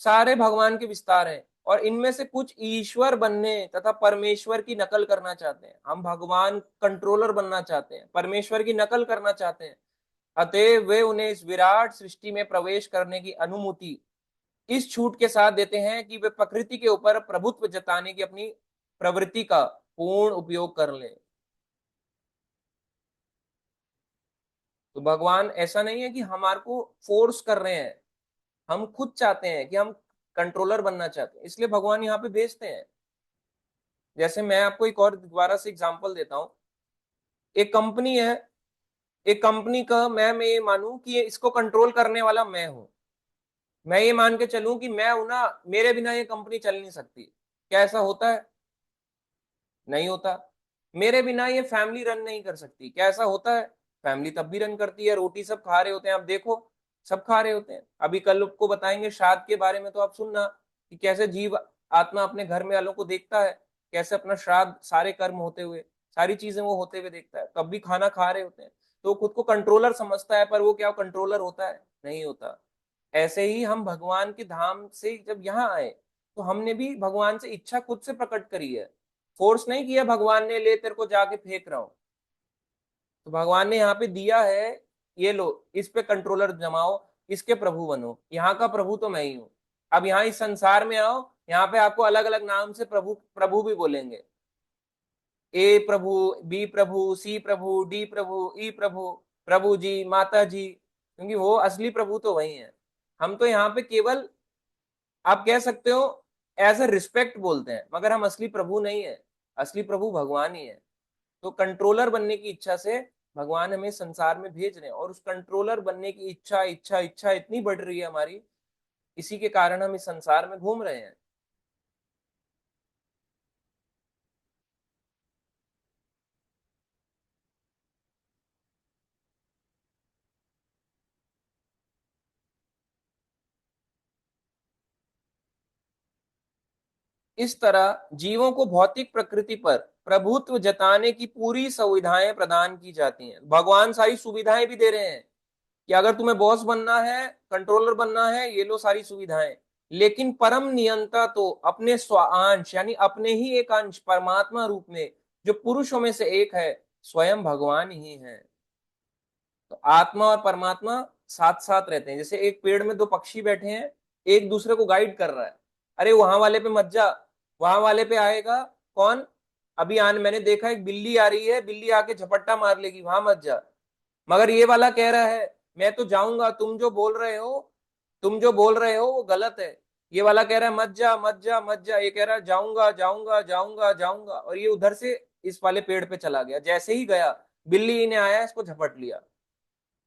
सारे भगवान के विस्तार हैं, और इनमें से कुछ ईश्वर बनने तथा परमेश्वर की नकल करना चाहते हैं। हम भगवान कंट्रोलर बनना चाहते हैं, परमेश्वर की नकल करना चाहते हैं। अतएव वे उन्हें इस विराट सृष्टि में प्रवेश करने की अनुमति इस छूट के साथ देते हैं कि वे प्रकृति के ऊपर प्रभुत्व जताने की अपनी प्रवृत्ति का पूर्ण उपयोग कर लें। तो भगवान ऐसा नहीं है कि हमारे को फोर्स कर रहे हैं, हम खुद चाहते हैं कि हम कंट्रोलर बनना चाहते हैं, इसलिए भगवान यहाँ पे भेजते हैं। जैसे मैं आपको एक और दोबारा से एग्जांपल देता हूँ। एक कंपनी है, एक कंपनी का मैं ये मानूं कि इसको कंट्रोल करने वाला मैं हूं। मैं ये मान के चलूं कि मैं हूं ना, मेरे बिना ये कंपनी चल नहीं सकती। क्या ऐसा होता है? नहीं होता। मेरे बिना ये फैमिली रन नहीं कर सकती। क्या ऐसा होता है? फैमिली तब भी रन करती है, रोटी सब खा रहे होते हैं, आप देखो सब खा रहे होते हैं। अभी कल को बताएंगे श्राद्ध के बारे में, तो आप सुनना कि कैसे जीव आत्मा अपने घर में वालों को देखता है, कैसे अपना श्राद्ध सारे कर्म होते हुए, सारी चीजें वो होते हुए देखता है, तब भी खाना खा रहे होते हैं। तो खुद को कंट्रोलर समझता है, पर वो क्या कंट्रोलर होता है? नहीं होता। ऐसे ही हम भगवान के धाम से जब यहाँ आए, तो हमने भी भगवान से इच्छा खुद से प्रकट करी है, फोर्स नहीं किया भगवान ने, ले तेरे को जाके फेंक रहा हूं। तो भगवान ने यहाँ पे दिया है, ये लो, इस पे कंट्रोलर जमाओ, इसके प्रभु बनो। यहाँ का प्रभु तो मैं ही हूँ। अब यहाँ इस संसार में आओ, यहाँ पे आपको अलग अलग नाम से प्रभु प्रभु भी बोलेंगे। ए प्रभु, बी प्रभु, सी प्रभु, डी प्रभु, ई प्रभु, प्रभु जी, माता जी, क्योंकि वो असली प्रभु तो वही है। हम तो यहाँ पे केवल, आप कह सकते हो, एज अ रिस्पेक्ट बोलते हैं, मगर हम असली प्रभु नहीं है। असली प्रभु भगवान ही है। तो कंट्रोलर बनने की इच्छा से भगवान हमें संसार में भेज रहे हैं, और उस कंट्रोलर बनने की इच्छा इच्छा इच्छा इतनी बढ़ रही है हमारी, इसी के कारण हम इस संसार में घूम रहे हैं। इस तरह जीवों को भौतिक प्रकृति पर प्रभुत्व जताने की पूरी सुविधाएं प्रदान की जाती हैं। भगवान सारी सुविधाएं भी दे रहे हैं कि अगर तुम्हें बॉस बनना है, कंट्रोलर बनना है, ये लो सारी सुविधाएं। लेकिन परम नियंता तो अपने स्वांश यानी अपने ही एक अंश परमात्मा रूप में, जो पुरुषों में से एक है, स्वयं भगवान ही है। तो आत्मा और परमात्मा साथ साथ रहते हैं। जैसे एक पेड़ में दो पक्षी बैठे हैं, एक दूसरे को गाइड कर रहा है, अरे वहां वाले पे मत जा, वहां वाले पे आएगा कौन? अभी आने मैंने देखा एक बिल्ली आ रही है, बिल्ली आके झपट्टा मार लेगी, वहां मत जा। मगर ये वाला कह रहा है मैं तो जाऊंगा, तुम जो बोल रहे हो वो गलत है। ये वाला कह रहा है मत जा मत जा मत जा, ये कह रहा है जाऊंगा जाऊंगा जाऊंगा जाऊंगा, और ये उधर से इस वाले पेड़ पे चला गया। जैसे ही गया, बिल्ली ने आया इसको झपट लिया।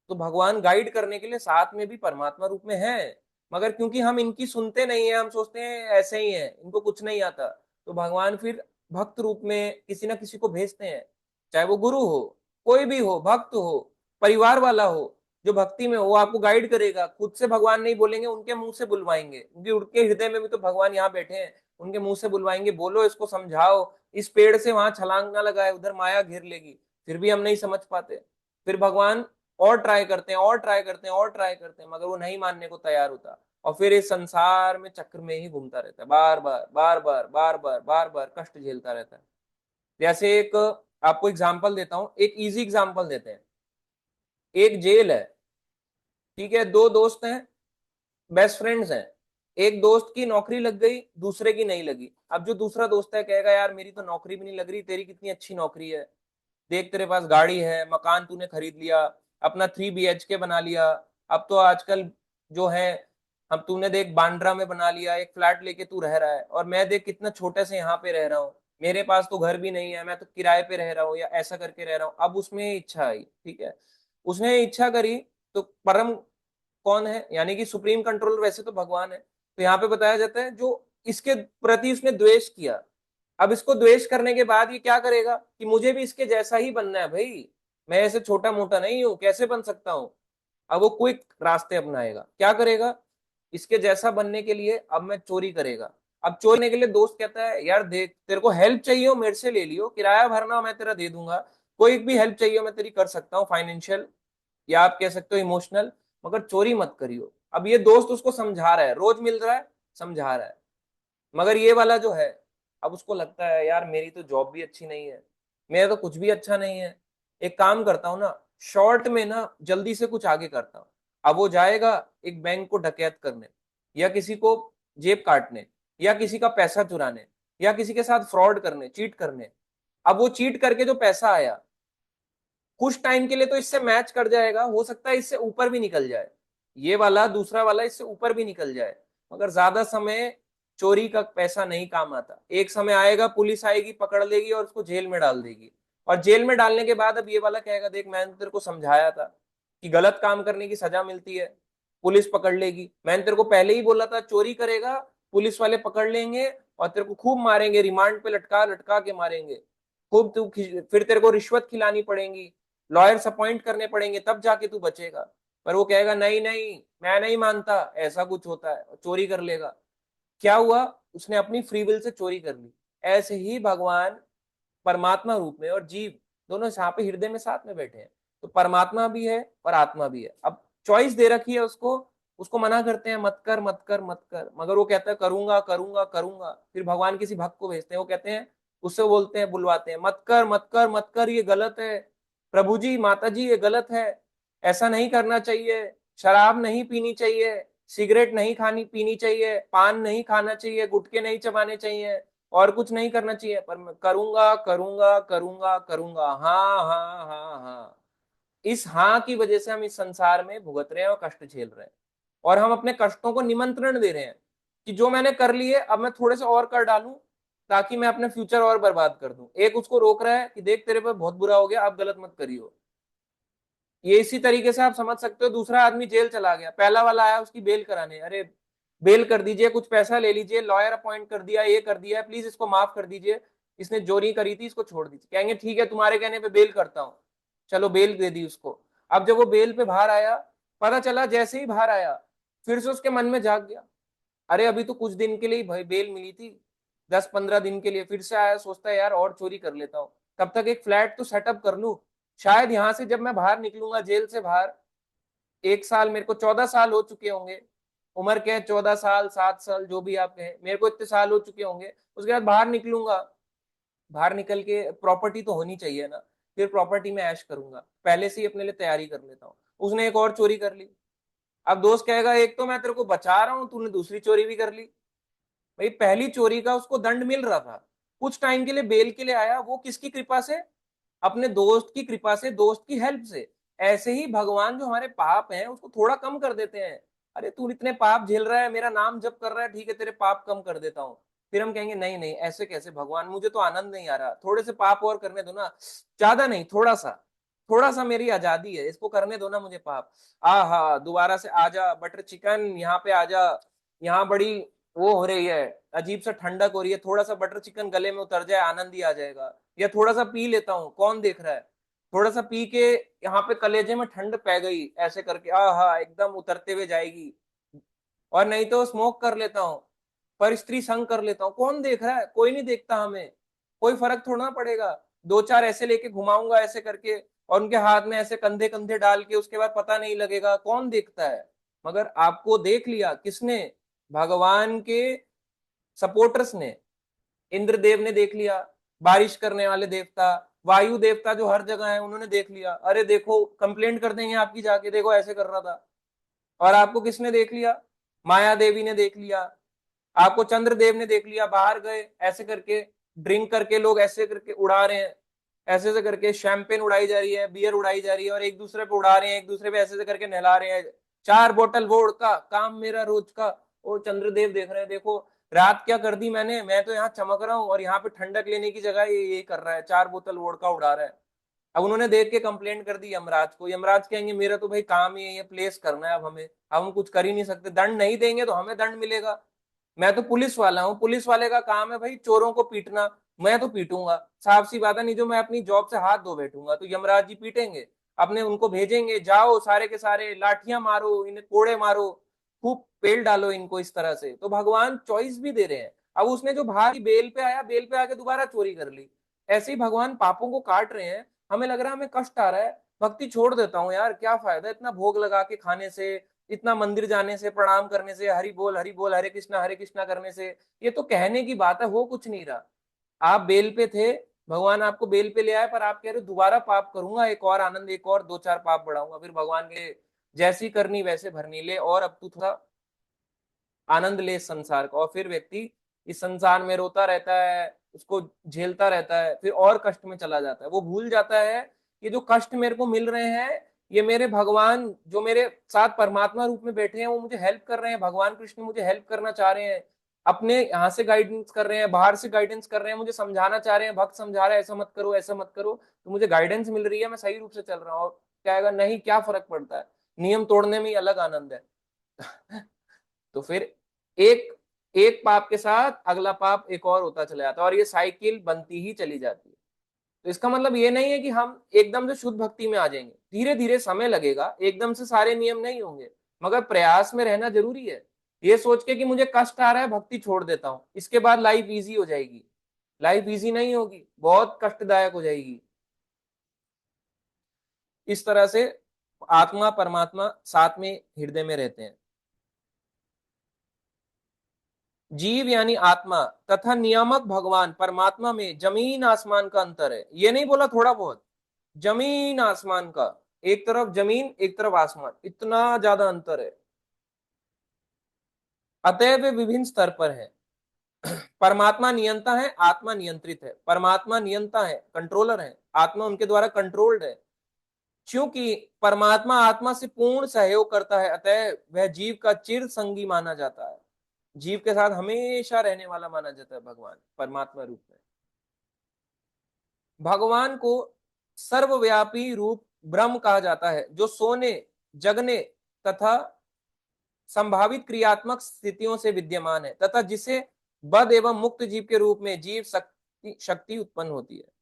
तो भगवान गाइड करने के लिए साथ में भी परमात्मा रूप में है, मगर क्योंकि हम इनकी सुनते नहीं है, हम सोचते हैं ऐसे ही है, इनको कुछ नहीं आता, तो भगवान फिर भक्त रूप में किसी ना किसी को भेजते हैं। चाहे वो गुरु हो, कोई भी हो, भक्त हो, परिवार वाला हो, जो भक्ति में हो, वो आपको गाइड करेगा। खुद से भगवान नहीं बोलेंगे, उनके मुंह से बुलवाएंगे, क्योंकि उनके हृदय में भी तो भगवान यहाँ बैठे हैं। उनके मुंह से बुलवाएंगे, बोलो इसको समझाओ, इस पेड़ से वहां छलांग ना लगाए, उधर माया घेर लेगी। फिर भी हम नहीं समझ पाते। फिर भगवान और ट्राई करते हैं और ट्राई करते हैं और ट्राई करते हैं, मगर वो नहीं मानने को तैयार होता, और फिर इस संसार में चक्र में ही घूमता रहता है, बार बार बार बार बार बार बार बार कष्ट झेलता रहता है। जैसे एक आपको एग्जांपल देता हूँ, एक इजी एग्जांपल देते हैं। एक जेल है, ठीक है, दो दोस्त हैं, बेस्ट फ्रेंड्स हैं। एक दोस्त की नौकरी लग गई, दूसरे की नहीं लगी। अब जो दूसरा दोस्त है कहेगा यार मेरी तो नौकरी भी नहीं लग रही, तेरी कितनी अच्छी नौकरी है, देख तेरे पास गाड़ी है, मकान तूने खरीद लिया, अपना 3 BHK बना लिया। अब तो आजकल जो है, अब तूने देख बांद्रा में बना लिया, एक फ्लैट लेके तू रह रहा है, और मैं देख कितना छोटे से यहाँ पे रह रहा हूँ, मेरे पास तो घर भी नहीं है, मैं तो किराए पे रह रहा हूँ या ऐसा करके रह रहा हूँ। अब उसमें इच्छा आई, ठीक है, उसने इच्छा करी, तो परम कौन है, यानी कि सुप्रीम कंट्रोलर वैसे तो भगवान है। तो यहाँ पे बताया जाता है जो इसके प्रति उसने द्वेष किया, अब इसको द्वेष करने के बाद ये क्या करेगा कि मुझे भी इसके जैसा ही बनना है भाई, मैं ऐसे छोटा मोटा नहीं हूं, कैसे बन सकता हूं। अब वो क्विक रास्ते अपनाएगा, क्या करेगा, इसके जैसा बनने के लिए अब मैं चोरी करेगा। अब चोरी करने के लिए दोस्त कहता है यार देख तेरे को हेल्प चाहिए हो मेरे से ले लियो, किराया भरना हो मैं तेरा दे दूंगा, कोई भी हेल्प चाहिए हो मैं तेरी कर सकता हूँ, फाइनेंशियल या आप कह सकते हो इमोशनल, मगर चोरी मत करियो। अब ये दोस्त उसको समझा रहा है, रोज मिल रहा है, समझा रहा है। मगर ये वाला जो है, अब उसको लगता है यार मेरी तो जॉब भी अच्छी नहीं है, मेरा तो कुछ भी अच्छा नहीं है, एक काम करता हूँ ना, शॉर्ट में ना जल्दी से कुछ आगे करता हूँ। अब वो जाएगा एक बैंक को डकैत करने, या किसी को जेब काटने, या किसी का पैसा चुराने, या किसी के साथ फ्रॉड करने, चीट करने। अब वो चीट करके जो पैसा आया, कुछ टाइम के लिए तो इससे मैच कर जाएगा, हो सकता है इससे ऊपर भी निकल जाए, ये वाला दूसरा वाला इससे ऊपर भी निकल जाए, मगर ज्यादा समय चोरी का पैसा नहीं काम आता। एक समय आएगा, पुलिस आएगी, पकड़ लेगी और उसको जेल में डाल देगी। और जेल में डालने के बाद अब ये वाला कहेगा देख मैंने तेरे को समझाया था कि गलत काम करने की सजा मिलती है, पुलिस पकड़ लेगी, मैंने तेरे को पहले ही बोला था, चोरी करेगा पुलिस वाले पकड़ लेंगे और तेरे को खूब मारेंगे, रिमांड पे लटका लटका के मारेंगे। खूब तू फिर तेरे को रिश्वत खिलानी पड़ेगी, लॉयर्स अपॉइंट करने पड़ेंगे, तब जाके तू बचेगा। पर वो कहेगा नहीं नहीं मैं नहीं मानता, ऐसा कुछ होता है, चोरी कर लेगा। क्या हुआ, उसने अपनी फ्री विल से चोरी कर ली। ऐसे ही भगवान परमात्मा रूप में और जीव दोनों यहाँ पे हृदय में साथ में बैठे हैं। तो परमात्मा भी है और आत्मा भी है। अब चॉइस दे रखी है उसको, उसको मना करते हैं मत कर मत कर मत कर, मगर वो कहता है करूंगा करूंगा करूंगा। फिर भगवान किसी भक्त को भेजते हैं, वो कहते हैं, उससे बोलते हैं, बुलवाते हैं, मत कर मत कर मत कर, ये गलत है, प्रभु जी माता जी ये गलत है, ऐसा नहीं करना चाहिए, शराब नहीं पीनी चाहिए, सिगरेट नहीं खानी पीनी चाहिए, पान नहीं खाना चाहिए, गुटखे नहीं चबाने चाहिए, और कुछ नहीं करना चाहिए। पर मैं करूंगा करूंगा करूंगा करूंगा, हाँ हाँ हाँ हाँ। इस हाँ की वजह से हम इस संसार में भुगत रहे हैं और कष्ट झेल रहे हैं। और हम अपने कष्टों को निमंत्रण दे रहे हैं कि जो मैंने कर लिए अब मैं थोड़े से और कर डालूं, ताकि मैं अपने फ्यूचर और बर्बाद कर दूं। एक उसको रोक रहा है कि देख तेरे पे बहुत बुरा हो गया, अब गलत मत करियो। ये इसी तरीके से आप समझ सकते हो, दूसरा आदमी जेल चला गया, पहला वाला आया उसकी बेल कराने, अरे बेल कर दीजिए, कुछ पैसा ले लीजिए, लॉयर अपॉइंट कर दिया, ये कर दिया, प्लीज इसको माफ कर दीजिए, इसने चोरी करी थी, इसको छोड़ दीजिए। कहेंगे ठीक है तुम्हारे कहने पे बेल करता हूँ, चलो बेल दे दी उसको। अब जब वो बेल पे बाहर आया, पता चला जैसे ही बाहर आया, फिर से उसके मन में जाग गया, अरे अभी तो कुछ दिन के लिए ही भाई बेल मिली थी, 10-15 दिन के लिए। फिर से आया, सोचता है यार और चोरी कर लेता हूँ, तब तक एक फ्लैट तो सेटअप कर लूं, शायद यहां से जब मैं बाहर निकलूंगा जेल से बाहर, 1 साल, मेरे को 14 साल हो चुके होंगे, उम्र क्या है, 14 साल 7 साल जो भी आप कहें, मेरे को इतने साल हो चुके होंगे, उसके बाद बाहर निकलूंगा, बाहर निकल के प्रॉपर्टी तो होनी चाहिए ना, फिर प्रॉपर्टी में ऐश करूंगा, पहले से ही अपने लिए तैयारी कर लेता हूँ। उसने एक और चोरी कर ली। अब दोस्त कहेगा एक तो मैं तेरे को बचा रहा हूँ, तूने दूसरी चोरी भी कर ली। भाई पहली चोरी का उसको दंड मिल रहा था, कुछ टाइम के लिए बेल के लिए आया, वो किसकी कृपा से, अपने दोस्त की कृपा से, दोस्त की हेल्प से। ऐसे ही भगवान जो हमारे पाप हैं उसको थोड़ा कम कर देते हैं। अरे तू इतने पाप झेल रहा है, मेरा नाम जप कर रहा है, ठीक है तेरे पाप कम कर देता हूँ। फिर हम कहेंगे नहीं नहीं ऐसे कैसे भगवान, मुझे तो आनंद नहीं आ रहा, थोड़े से पाप और करने दो ना, ज्यादा नहीं, थोड़ा सा, थोड़ा सा, मेरी आजादी है, इसको करने दो ना मुझे पाप। आहा दोबारा से आजा बटर चिकन, यहाँ पे आजा, यहाँ बड़ी वो हो रही है, अजीब सा ठंडक हो रही है, थोड़ा सा बटर चिकन गले में उतर जाए आनंद ही आ जाएगा। या थोड़ा सा पी लेता हूँ, कौन देख रहा है, थोड़ा सा पी के यहाँ पे कलेजे में ठंड पै गई, ऐसे करके आहा एकदम उतरते हुए जाएगी। और नहीं तो स्मोक कर लेता हूँ, पर स्त्री संग कर लेता हूँ, कौन देख रहा है, कोई नहीं देखता, हमें कोई फर्क थोड़ा ना पड़ेगा। दो चार ऐसे लेके घुमाऊंगा ऐसे करके, और उनके हाथ में ऐसे कंधे कंधे डाल के, उसके बाद पता नहीं लगेगा, कौन देखता है। मगर आपको देख लिया किसने, भगवान के सपोर्टर्स ने, इंद्रदेव ने देख लिया, बारिश करने वाले देवता, वायु देवता जो हर जगह है, उन्होंने देख लिया, अरे देखो कंप्लेंट कर देंगे आपकी जाके, देखो ऐसे कर रहा था। और आपको किसने देख लिया, माया देवी ने देख लिया, आपको चंद्रदेव ने देख लिया, बाहर गए ऐसे करके, ड्रिंक करके लोग ऐसे करके उड़ा रहे हैं, ऐसे ऐसे करके शैंपेन उड़ाई जा रही है, बियर उड़ाई जा रही है, और एक दूसरे पे उड़ा रहे हैं, एक दूसरे पे ऐसे ऐसे करके नहला रहे हैं, 4 बोतल वोड का काम मेरा रोज का। वो चंद्रदेव देख रहे हैं, देखो रात क्या कर दी मैंने, मैं तो यहाँ चमक रहा हूँ और यहाँ पे ठंडक लेने की जगह ये कर रहा है, 4 बोतल वोड का उड़ा रहा है। अब उन्होंने देख के कंप्लेंट कर दी यमराज को, यमराज कहेंगे मेरा तो भाई काम ही है ये प्लेस करना है, अब हमें, अब हम कुछ कर ही नहीं सकते, दंड नहीं देंगे तो हमें दंड मिलेगा। मैं तो पुलिस वाला हूँ, पुलिस वाले का काम है भाई चोरों को पीटना, मैं तो पीटूंगा, साफ सी बात है, नहीं जो मैं अपनी जॉब से हाथ धो बैठूंगा तो यमराज जी पीटेंगे, अपने उनको भेजेंगे, जाओ सारे के सारे लाठियां मारो, इन्हें कोड़े मारो, खूब पेल डालो इनको, इस तरह से। तो भगवान चॉइस भी दे रहे हैं। अब उसने जो भारी बेल पे आया, बेल पे आके दोबारा चोरी कर ली, ऐसे ही भगवान पापों को काट रहे हैं। हमें लग रहा है हमें कष्ट आ रहा है, भक्ति छोड़ देता हूँ यार, क्या फायदा इतना भोग लगा के खाने से, इतना मंदिर जाने से, प्रणाम करने से, हरि बोल हरे कृष्णा करने से। ये तो कहने की बात है, हो कुछ नहीं रहा। आप बेल पे थे, भगवान आपको बेल पे ले आए, पर आप कह रहे हो दोबारा पाप करूंगा, एक और आनंद, एक और 2-4 पाप बढ़ाऊंगा। फिर भगवान के जैसी करनी वैसे भरनी, ले और अब तू थोड़ा आनंद ले इस संसार का। और फिर व्यक्ति इस संसार में रोता रहता है, उसको झेलता रहता है, फिर और कष्ट में चला जाता है। वो भूल जाता है कि जो कष्ट मेरे को मिल रहे हैं, ये मेरे भगवान जो मेरे साथ परमात्मा रूप में बैठे हैं वो मुझे हेल्प कर रहे हैं, भगवान कृष्ण मुझे हेल्प करना चाह रहे हैं, अपने यहाँ से गाइडेंस कर रहे हैं, बाहर से गाइडेंस कर रहे हैं, मुझे समझाना चाह रहे हैं, भक्त समझा रहा है ऐसा मत करो ऐसा मत करो, तो मुझे गाइडेंस मिल रही है, मैं सही रूप से चल रहा हूँ। और क्या नहीं, क्या फर्क पड़ता है, नियम तोड़ने में ही अलग आनंद है। तो फिर एक एक पाप के साथ अगला पाप एक और होता चला जाता है, और ये साइकिल बनती ही चली जाती है। तो इसका मतलब ये नहीं है कि हम एकदम से शुद्ध भक्ति में आ जाएंगे, धीरे धीरे समय लगेगा, एकदम से सारे नियम नहीं होंगे, मगर प्रयास में रहना जरूरी है। ये सोच के कि मुझे कष्ट आ रहा है भक्ति छोड़ देता हूं, इसके बाद लाइफ इजी हो जाएगी, लाइफ इजी नहीं होगी, बहुत कष्टदायक हो जाएगी। इस तरह से आत्मा परमात्मा साथ में हृदय में रहते हैं। जीव यानी आत्मा तथा नियामक भगवान परमात्मा में जमीन आसमान का अंतर है। ये नहीं बोला थोड़ा बहुत, जमीन आसमान का, एक तरफ जमीन एक तरफ आसमान, इतना ज्यादा अंतर है। अतः वे विभिन्न स्तर पर है। परमात्मा नियंता है, आत्मा नियंत्रित है। परमात्मा नियंता है, कंट्रोलर है, आत्मा उनके द्वारा कंट्रोल्ड है। क्योंकि परमात्मा आत्मा से पूर्ण सहयोग करता है, अतः वह जीव का चिर संगी माना जाता है, जीव के साथ हमेशा रहने वाला माना जाता है भगवान परमात्मा रूप में। भगवान को सर्वव्यापी रूप ब्रह्म कहा जाता है, जो सोने जगने तथा संभावित क्रियात्मक स्थितियों से विद्यमान है, तथा जिसे बद एवं मुक्त जीव के रूप में जीव शक्ति उत्पन्न होती है।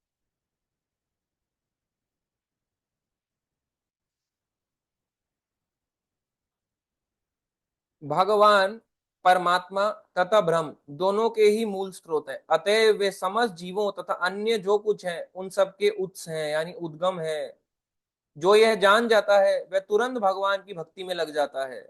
भगवान परमात्मा तथा ब्रह्म दोनों के ही मूल स्रोत है, अतः वे समस्त जीवों तथा अन्य जो कुछ है उन सब के उत्स हैं, यानी उद्गम है। जो यह जान जाता है वह तुरंत भगवान की भक्ति में लग जाता है।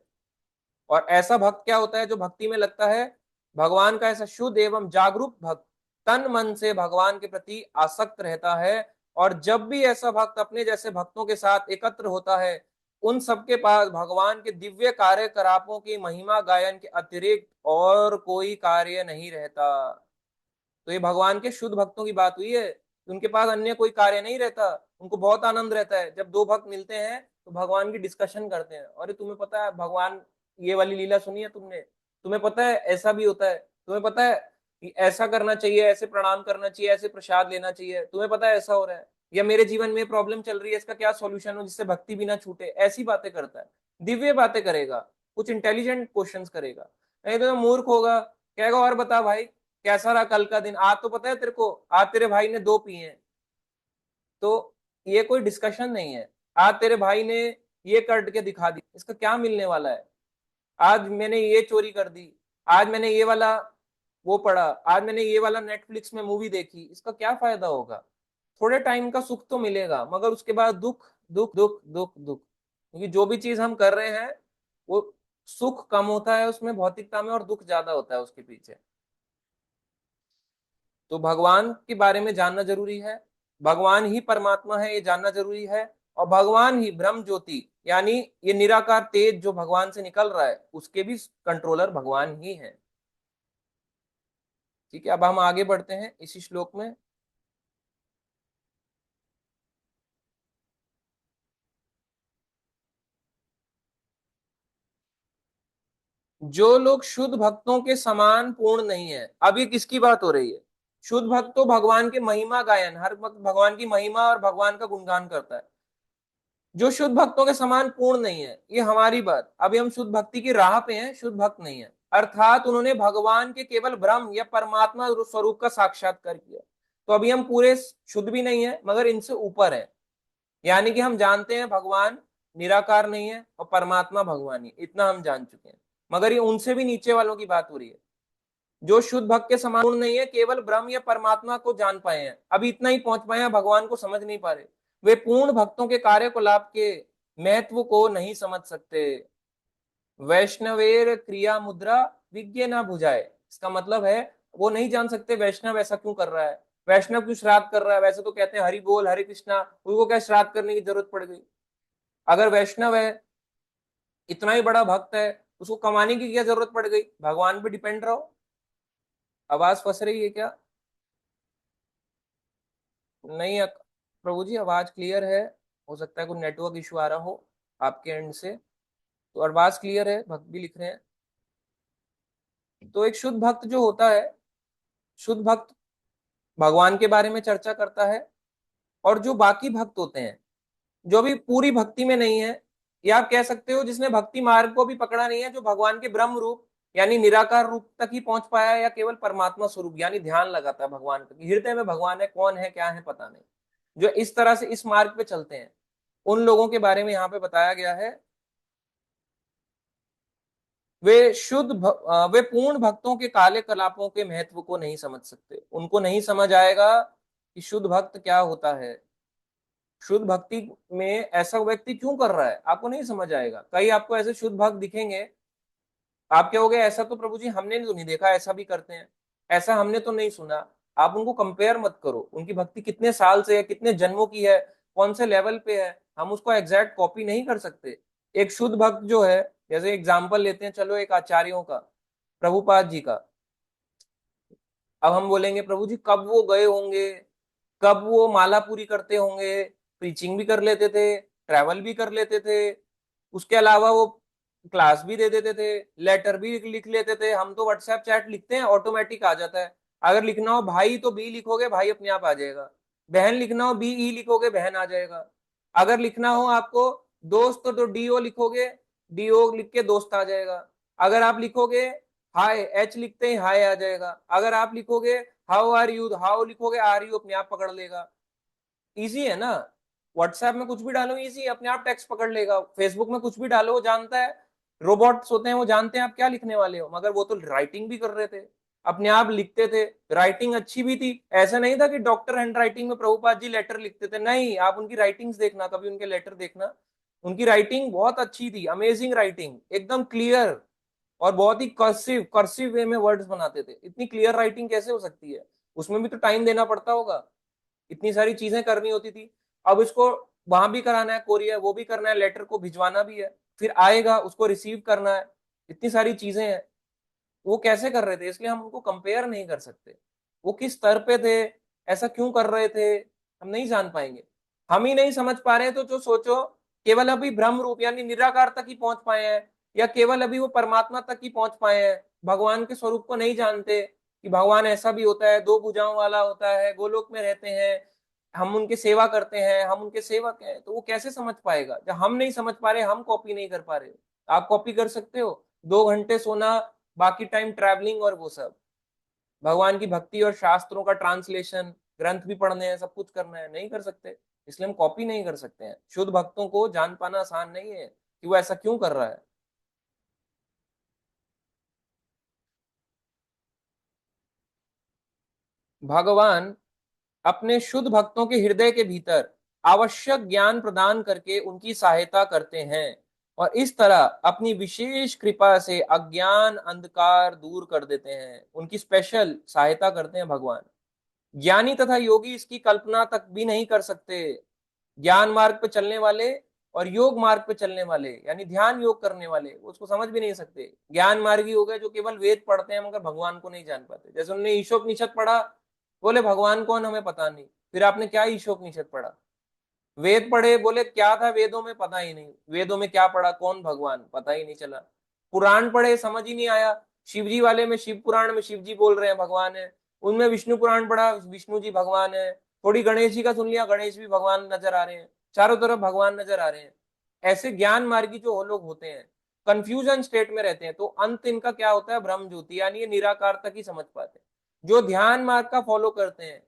और ऐसा भक्त क्या होता है जो भक्ति में लगता है? भगवान का ऐसा शुद्ध एवं जागरूक भक्त तन मन से भगवान के प्रति आसक्त रहता है। और जब भी ऐसा भक्त अपने जैसे भक्तों के साथ एकत्र होता है, उन सबके पास भगवान के दिव्य कार्यकलापों की महिमा गायन के अतिरिक्त और कोई कार्य नहीं रहता। तो ये भगवान के शुद्ध भक्तों की बात हुई है, उनके पास अन्य कोई कार्य नहीं रहता। उनको बहुत आनंद रहता है जब दो भक्त मिलते हैं तो भगवान की डिस्कशन करते हैं, अरे तुम्हें पता है भगवान ये वाली लीला सुनी है तुमने, तुम्हें पता है ऐसा भी होता है, तुम्हें पता है कि ऐसा करना चाहिए, ऐसे प्रणाम करना चाहिए, ऐसे प्रसाद लेना चाहिए, तुम्हें पता है ऐसा हो रहा है, या मेरे जीवन में प्रॉब्लम चल रही है, इसका क्या सॉल्यूशन हो जिससे भक्ति भी ना छूटे। ऐसी बातें करता है, दिव्य बातें करेगा, कुछ इंटेलिजेंट क्वेश्चंस करेगा। नहीं तो मूर्ख होगा, कहेगा और बता भाई कैसा रहा कल का दिन, आज तो पता है तेरे को, आज तेरे भाई ने 2 पिए हैं। तो ये कोई डिस्कशन नहीं है। आज तेरे भाई ने ये करके दिखा दी, इसका क्या मिलने वाला है? आज मैंने ये चोरी कर दी, आज मैंने ये वाला वो पढ़ा, आज मैंने ये वाला नेटफ्लिक्स में मूवी देखी, इसका क्या फायदा होगा? थोड़े टाइम का सुख तो मिलेगा, मगर उसके बाद दुख दुख दुख दुख दुख। क्योंकि जो भी चीज हम कर रहे हैं वो सुख कम होता है उसमें भौतिकता में, और दुख ज्यादा होता है उसके पीछे। तो भगवान के बारे में जानना जरूरी है, भगवान ही परमात्मा है ये जानना जरूरी है। और भगवान ही ब्रह्म ज्योति, यानी ये निराकार तेज जो भगवान से निकल रहा है उसके भी कंट्रोलर भगवान ही है। ठीक है, अब हम आगे बढ़ते हैं इसी श्लोक में। जो लोग शुद्ध भक्तों के समान पूर्ण नहीं है, अब ये किसकी बात हो रही है? शुद्ध भक्त तो भगवान के महिमा गायन, हर वक्त भगवान की महिमा और भगवान का गुणगान करता है। जो शुद्ध भक्तों के समान पूर्ण नहीं है, ये हमारी बात, अभी हम शुद्ध भक्ति की राह पे हैं, शुद्ध भक्त नहीं है। अर्थात उन्होंने भगवान के केवल ब्रह्म या परमात्मा स्वरूप का साक्षात्कार किया। तो अभी हम पूरे शुद्ध भी नहीं है, मगर इनसे ऊपर है। यानी कि हम जानते हैं भगवान निराकार नहीं है और परमात्मा भगवान ही, इतना हम जान चुके हैं। मगर ये उनसे भी नीचे वालों की बात हो रही है, जो शुद्ध भक्त के समान पूर्ण नहीं है, केवल ब्रह्म या परमात्मा को जान पाए हैं, अभी इतना ही पहुंच पाए हैं, भगवान को समझ नहीं पा रहे। वे पूर्ण भक्तों के कार्यकलाप के महत्व को नहीं समझ सकते। वैष्णवेर क्रिया मुद्रा विज्ञ ना बुझाए, इसका मतलब है वो नहीं जान सकते वैष्णव ऐसा क्यों कर रहा है, वैष्णव क्यों श्राद्ध कर रहा है। वैसे तो कहते हैं हरि बोल हरे कृष्णा, उनको क्या श्राद्ध करने की जरूरत पड़ गई? अगर वैष्णव है, इतना ही बड़ा भक्त है, उसको कमाने की क्या जरूरत पड़ गई? भगवान पे डिपेंड रहो। आवाज फंस रही है क्या? नहीं प्रभु जी आवाज क्लियर है, हो सकता है कोई नेटवर्क इशू आ रहा हो आपके एंड से। तो आवाज क्लियर है, भक्त भी लिख रहे हैं। तो एक शुद्ध भक्त जो होता है, शुद्ध भक्त भगवान के बारे में चर्चा करता है। और जो बाकी भक्त होते हैं, जो भी पूरी भक्ति में नहीं है, या आप कह सकते हो जिसने भक्ति मार्ग को भी पकड़ा नहीं है, जो भगवान के ब्रह्म रूप यानी निराकार रूप तक ही पहुंच पाया है, या केवल परमात्मा स्वरूप यानी ध्यान लगाता है भगवान का, हृदय में भगवान है, कौन है क्या है पता नहीं, जो इस तरह से इस मार्ग पे चलते हैं, उन लोगों के बारे में यहाँ पे बताया गया है। वे पूर्ण भक्तों के काले कलापों के महत्व को नहीं समझ सकते। उनको नहीं समझ आएगा कि शुद्ध भक्त क्या होता है, शुद्ध भक्ति में ऐसा व्यक्ति क्यों कर रहा है, आपको नहीं समझ आएगा। कई आपको ऐसे शुद्ध भक्त दिखेंगे, आप क्या हो गए, ऐसा तो प्रभु जी हमने तो नहीं देखा, ऐसा भी करते हैं, ऐसा हमने तो नहीं सुना। आप उनको कंपेयर मत करो, उनकी भक्ति कितने साल से है, कितने जन्मों की है, कौन से लेवल पे है, हम उसको एग्जैक्ट कॉपी नहीं कर सकते। एक शुद्ध भक्त जो है, जैसे एग्जाम्पल लेते हैं, चलो एक आचार्यों का, प्रभुपाद जी का। अब हम बोलेंगे प्रभु जी कब वो गए होंगे, कब वो माला पूरी करते होंगे, प्रीचिंग भी कर लेते थे, ट्रैवल भी कर लेते थे, उसके अलावा वो क्लास भी दे देते थे, लेटर भी लिख लेते थे। हम तो व्हाट्सएप चैट लिखते हैं, ऑटोमेटिक आ जाता है। अगर लिखना हो भाई तो बी लिखोगे, भाई अपने आप आ जाएगा। बहन लिखना हो बी ई लिखोगे, बहन आ जाएगा। अगर लिखना हो आपको दोस्त तो डी ओ लिखोगे, डी ओ लिख के दोस्त आ जाएगा। अगर आप लिखोगे हाय, एच लिखते ही हाय आ जाएगा। अगर आप लिखोगे हाउ आर यू, हाउ लिखोगे आर यू अपने आप पकड़ लेगा। इजी है ना। व्हाट्सएप में कुछ भी डालो इजी, अपने आप टेक्स्ट पकड़ लेगा। फेसबुक में कुछ भी डालो वो जानता है। रोबोट्स होते हैं वो जानते हैं आप क्या लिखने वाले हो। मगर वो तो राइटिंग भी कर रहे थे, अपने आप लिखते थे, राइटिंग अच्छी भी थी। ऐसा नहीं था कि डॉक्टर हैंड राइटिंग में प्रभुपाद जी लेटर लिखते थे, नहीं। आप उनकी राइटिंग्स देखना, कभी उनके लेटर देखना, उनकी राइटिंग बहुत अच्छी थी, अमेजिंग राइटिंग, एकदम क्लियर। और बहुत ही कर्सिव कर्सिव वे में वर्ड्स बनाते थे। इतनी क्लियर राइटिंग कैसे हो सकती है, उसमें भी तो टाइम देना पड़ता होगा, इतनी सारी चीजें करनी होती थी। अब इसको वहां भी कराना है, कोरियर वो भी करना है, लेटर को भिजवाना भी है, फिर आएगा उसको रिसीव करना है, इतनी सारी चीजें हैं। वो कैसे कर रहे थे, इसलिए हम उनको कंपेयर नहीं कर सकते। वो किस स्तर पे थे, ऐसा क्यों कर रहे थे, हम नहीं जान पाएंगे। हम ही नहीं समझ पा रहे हैं तो जो सोचो केवल अभी ब्रह्म रूप यानी निराकार तक ही पहुंच पाए हैं, या केवल अभी वो परमात्मा तक ही पहुंच पाए हैं, भगवान के स्वरूप को नहीं जानते कि भगवान ऐसा भी होता है, दो भुजाओं वाला होता है, गोलोक में रहते हैं, हम उनकी सेवा करते हैं, हम उनके सेवक हैं। तो वो कैसे समझ पाएगा जब हम नहीं समझ पा रहे, हम कॉपी नहीं कर पा रहे। आप कॉपी कर सकते हो, 2 घंटे सोना, बाकी टाइम ट्रैवलिंग और वो सब, भगवान की भक्ति और शास्त्रों का ट्रांसलेशन, ग्रंथ भी पढ़ने हैं, सब कुछ करना है, नहीं कर सकते। इसलिए हम कॉपी नहीं कर सकते हैं। शुद्ध भक्तों को जान पाना आसान नहीं है कि वो ऐसा क्यों कर रहा है। भगवान अपने शुद्ध भक्तों के हृदय के भीतर आवश्यक ज्ञान प्रदान करके उनकी सहायता करते हैं, और इस तरह अपनी विशेष कृपा से अज्ञान अंधकार दूर कर देते हैं। उनकी स्पेशल सहायता करते हैं भगवान। ज्ञानी तथा योगी इसकी कल्पना तक भी नहीं कर सकते। ज्ञान मार्ग पे चलने वाले और योग मार्ग पे चलने वाले यानी ध्यान योग करने वाले, वो उसको समझ भी नहीं सकते। ज्ञान मार्गी हो गए जो केवल वेद पढ़ते हैं मगर भगवान को नहीं जान पाते। जैसे उन्होंने ईशोपनिषद पढ़ा, बोले भगवान कौन हमें पता नहीं। फिर आपने क्या ईशोपनिषद पढ़ा, वेद पढ़े, बोले क्या था वेदों में पता ही नहीं, वेदों में क्या पढ़ा, कौन भगवान पता ही नहीं चला। पुराण पढ़े, समझ ही नहीं आया। शिवजी वाले में शिव पुराण में शिव जी बोल रहे हैं भगवान है, उनमें विष्णु पुराण पढ़ा, विष्णु जी भगवान है। थोड़ी गणेश जी का सुन लिया, गणेश भी भगवान नजर आ रहे हैं, चारों तरफ भगवान नजर आ रहे हैं। ऐसे ज्ञान मार्गी जो लोग होते हैं, कंफ्यूजन स्टेट में रहते हैं, तो अंत इनका क्या होता है, ब्रह्म ज्योति, यानी ये निराकार तक ही समझ पाते हैं। जो ध्यान मार्ग का फॉलो करते हैं,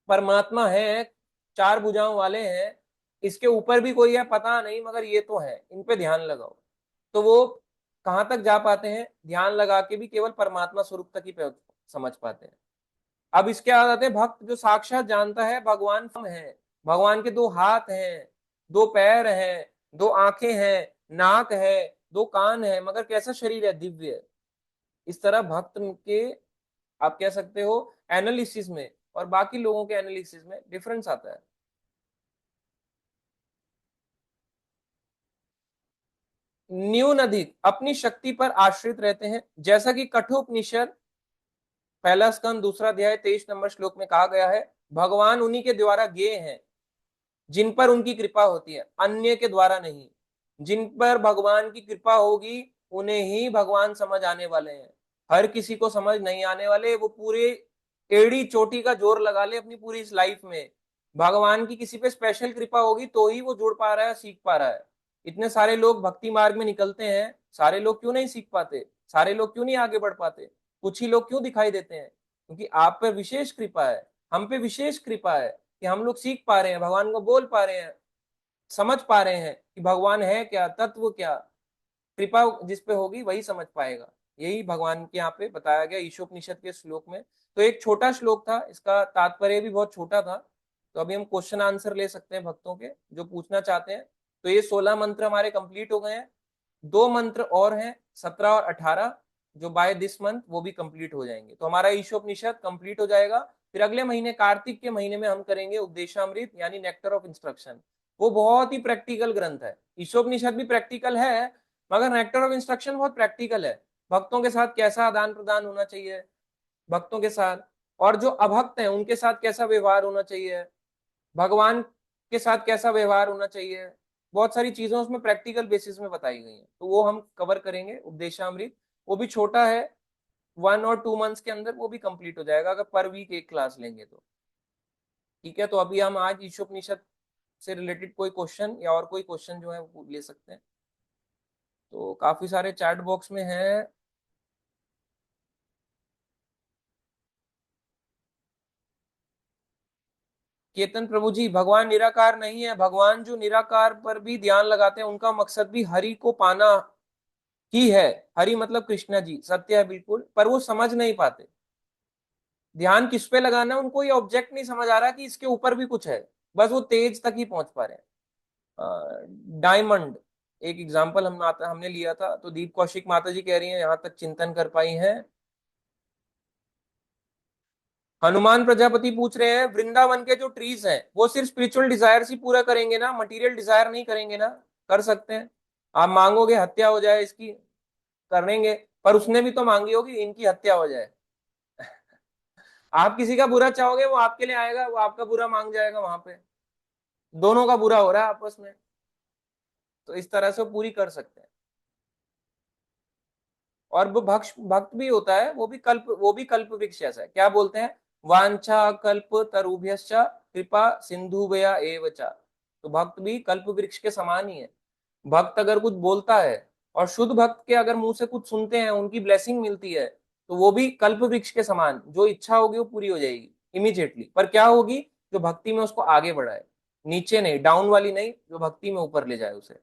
परमात्मा है, चार भुजाओं वाले हैं, इसके ऊपर भी कोई है पता नहीं मगर ये तो है, इन पे ध्यान लगाओ, तो वो कहां तक जा पाते हैं, ध्यान लगा के भी केवल परमात्मा स्वरूप तक ही समझ पाते हैं। अब इसके बाद आते हैं भक्त जो साक्षात जानता है भगवान है, भगवान के दो हाथ हैं, दो पैर हैं, दो आंखें हैं, नाक है, दो कान है, मगर कैसा शरीर है, दिव्य। इस तरह भक्त के, आप कह सकते हो, एनालिसिस में और बाकी लोगों के एनालिसिस में डिफरेंस आता है। न्यून अधिक अपनी शक्ति पर आश्रित रहते हैं, जैसा कि कठोपनिषद पहला स्कंद दूसरा अध्याय 23 नंबर श्लोक में कहा गया है। भगवान उन्हीं के द्वारा ज्ञेय हैं जिन पर उनकी कृपा होती है, अन्य के द्वारा नहीं। जिन पर भगवान की कृपा होगी उन्हें ही भगवान समझ आने वाले हैं, हर किसी को समझ नहीं आने वाले। वो पूरे एड़ी चोटी का जोर लगा ले अपनी पूरी इस लाइफ में, भगवान की किसी पे स्पेशल कृपा होगी तो ही वो जुड़ पा रहा है, सीख पा रहा है। इतने सारे लोग भक्ति मार्ग में निकलते हैं, सारे लोग क्यों नहीं सीख पाते, सारे लोग क्यों नहीं आगे बढ़ पाते, कुछ ही लोग क्यों दिखाई देते हैं? क्योंकि आप पे विशेष कृपा है, हम पे विशेष कृपा है। कि हम लोग सीख पा रहे हैं, भगवान को बोल पा रहे हैं, समझ पा रहे हैं कि भगवान है क्या, तत्व क्या। कृपा जिस पे होगी वही समझ पाएगा। यही भगवान के यहाँ पे बताया गया ईशोपनिषद के श्लोक में। तो एक छोटा श्लोक था, इसका तात्पर्य भी बहुत छोटा था। तो अभी हम क्वेश्चन आंसर ले सकते हैं भक्तों के जो पूछना चाहते हैं। तो ये 16 मंत्र हमारे कंप्लीट हो गए हैं। 2 मंत्र और हैं, 17 और 18, जो बाय दिस मंथ वो भी कंप्लीट हो जाएंगे। तो हमारा ईशोपनिषद कंप्लीट हो जाएगा। फिर अगले महीने कार्तिक के महीने में हम करेंगे उपदेशामृत यानी नेक्टर ऑफ इंस्ट्रक्शन। वो बहुत ही प्रैक्टिकल ग्रंथ है। ईशोपनिषद भी प्रैक्टिकल है, मगर नेक्टर ऑफ इंस्ट्रक्शन बहुत प्रैक्टिकल है। भक्तों के साथ कैसा आदान प्रदान होना चाहिए, भक्तों के साथ, और जो अभक्त हैं उनके साथ कैसा व्यवहार होना चाहिए, भगवान के साथ कैसा व्यवहार होना चाहिए, बहुत सारी चीजें उसमें प्रैक्टिकल बेसिस में बताई गई हैं। तो वो हम कवर करेंगे उपदेशामृत। वो भी छोटा है, 1 और 2 मंथ्स के अंदर वो भी कंप्लीट हो जाएगा, अगर पर वीक एक क्लास लेंगे तो। ठीक है, तो अभी हम आज ईशोपनिषद से रिलेटेड कोई क्वेश्चन या और कोई क्वेश्चन जो है वो ले सकते हैं। तो काफी सारे चैट बॉक्स में हैं। केतन प्रभु जी, भगवान निराकार नहीं है। भगवान जो निराकार पर भी ध्यान लगाते हैं उनका मकसद भी हरि को पाना ही है। हरि मतलब कृष्णा जी, सत्य है बिल्कुल, पर वो समझ नहीं पाते। ध्यान किस पे लगाना है उनको ये ऑब्जेक्ट नहीं समझ आ रहा कि इसके ऊपर भी कुछ है। बस वो तेज तक ही पहुंच पा रहे हैं। डायमंड एक एग्जाम्पल हमने लिया था। तो दीप कौशिक माता जी कह रही हैं यहाँ तक चिंतन कर पाई हैं। हनुमान प्रजापति पूछ रहे हैं वृंदावन के जो ट्रीज हैं वो सिर्फ स्पिरिचुअल डिजायर ही पूरा करेंगे ना, मटेरियल डिजायर नहीं करेंगे ना? कर सकते हैं। आप मांगोगे हत्या हो जाए इसकी, करेंगे, पर उसने भी तो मांगी होगी इनकी हत्या हो जाए। आप किसी का बुरा चाहोगे वो आपके लिए आएगा, वो आपका बुरा मांग जाएगा वहां पे। दोनों का बुरा हो रहा है आपस में। तो इस तरह से वो पूरी कर सकते हैं। और वो भक्त भी होता है, वो भी कल्प वृक्ष जैसा है। क्या बोलते हैं? वांछा कल्प तरुभ्यश्च कृपा सिंधुभया एव च। तो भक्त भी कल्प वृक्ष के समान ही है। भक्त अगर कुछ बोलता है और शुद्ध भक्त के अगर मुंह से कुछ सुनते हैं, उनकी ब्लेसिंग मिलती है, तो वो भी कल्प वृक्ष के समान, जो इच्छा होगी वो पूरी हो जाएगी इमीडिएटली। पर क्या होगी? जो भक्ति में उसको आगे बढ़ाए, नीचे नहीं, डाउन वाली नहीं, जो भक्ति में ऊपर ले जाए उसे।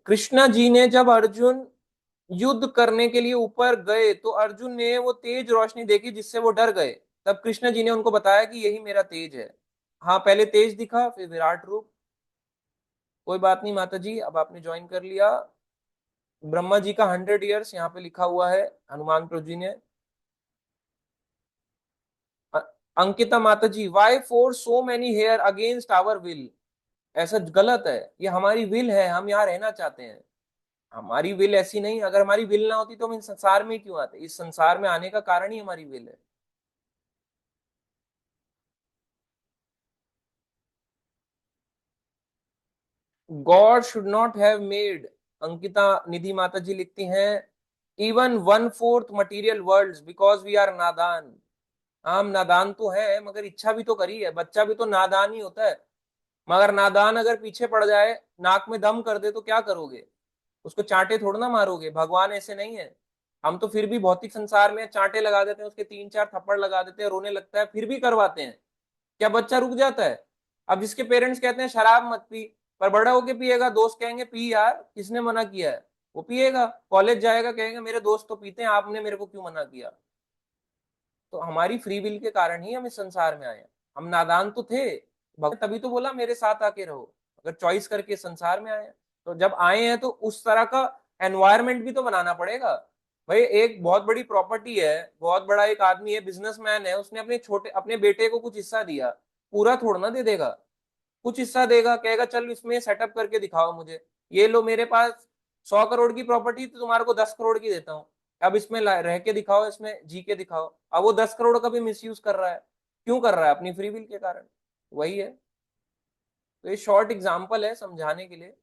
कृष्णा जी ने जब अर्जुन युद्ध करने के लिए ऊपर गए तो अर्जुन ने वो तेज रोशनी देखी जिससे वो डर गए। तब कृष्ण जी ने उनको बताया कि यही मेरा तेज है। हाँ, पहले तेज दिखा फिर विराट रूप। कोई बात नहीं माता जी, अब आपने ज्वाइन कर लिया। ब्रह्मा जी का 100 ईयर्स यहाँ पे लिखा हुआ है हनुमान प्रभु जी ने। अ- अंकिता माता ji, why force so many here against our will? ऐसा गलत है, ये हमारी विल है, हम यहाँ रहना चाहते हैं। हमारी विल ऐसी नहीं, अगर हमारी विल ना होती तो हम इस संसार में क्यों आते? इस संसार में आने का कारण ही हमारी विल है। God should not have made, Ankita Nidhi माता जी लिखती हैं, even 1/4 material world because we are नादान। हम नादान तो है, मगर इच्छा भी तो करी है। बच्चा भी तो नादान ही होता है। मगर नादान अगर पीछे पड़ जाए, नाक में दम कर दे, तो क्या करोगे? उसको चांटे थोड़ा ना मारोगे। भगवान ऐसे नहीं है। हम तो फिर भी भौतिक संसार में चांटे लगा देते हैं, उसके 3 4 थप्पड़ लगा देते हैं, रोने लगता है, फिर भी करवाते हैं। क्या बच्चा रुक जाता है? अब जिसके पेरेंट्स कहते हैं शराब मत पी, पर बड़ा होके पिएगा, दोस्त कहेंगे पी यार, किसने मना किया है? वो पिएगा, कॉलेज जाएगा, कहेंगे मेरे दोस्त तो पीते हैं, आपने मेरे को क्यों मना किया? तो हमारी फ्री विल के कारण ही हम इस संसार में आए हैं। हम नादान तो थे, भगवान तभी तो बोला मेरे साथ आके रहो। अगर चॉइस करके संसार में आए हैं, तो जब आए हैं तो उस तरह का एनवायरनमेंट भी तो बनाना पड़ेगा। भाई एक बहुत बड़ी प्रॉपर्टी है, बहुत बड़ा एक आदमी है, बिजनेसमैन है, उसने अपने बेटे को कुछ हिस्सा दिया, पूरा थोड़ा ना दे देगा। कुछ हिस्सा देगा, कहेगा चल इसमें सेटअप करके दिखाओ मुझे। ये लो, मेरे पास 100 करोड़ की प्रॉपर्टी, तो तुम्हारे को 10 करोड़ की देता हूँ। अब इसमें रह के दिखाओ, इसमें जी के दिखाओ। अब वो 10 करोड़ का भी मिसयूज कर रहा है। क्यों कर रहा है? अपनी फ्री विल के कारण। वही है। तो ये शॉर्ट एग्जाम्पल है समझाने के लिए।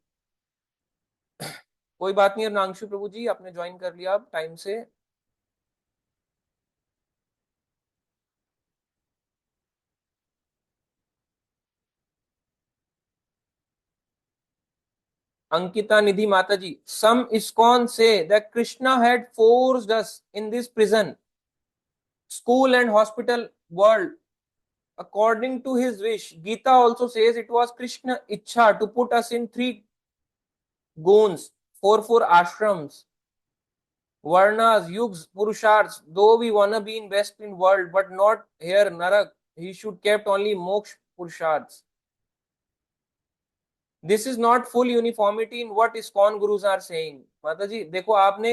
कोई बात नहीं। नांशु प्रभु जी आपने ज्वाइन कर लिया अब टाइम से। अंकिता निधि माता ji, some ISKCON say that Krishna had forced us in this prison. school and hospital world according to his wish. Gita also says it was Krishna ichha to put us in three guns, four ashrams, varnas, yugs, purusharths. Though we wanna be in best in world, but not here narak. He should kept only moksha purusharths. This is not full uniformity in what ISKCON gurus are saying. माता जी देखो, आपने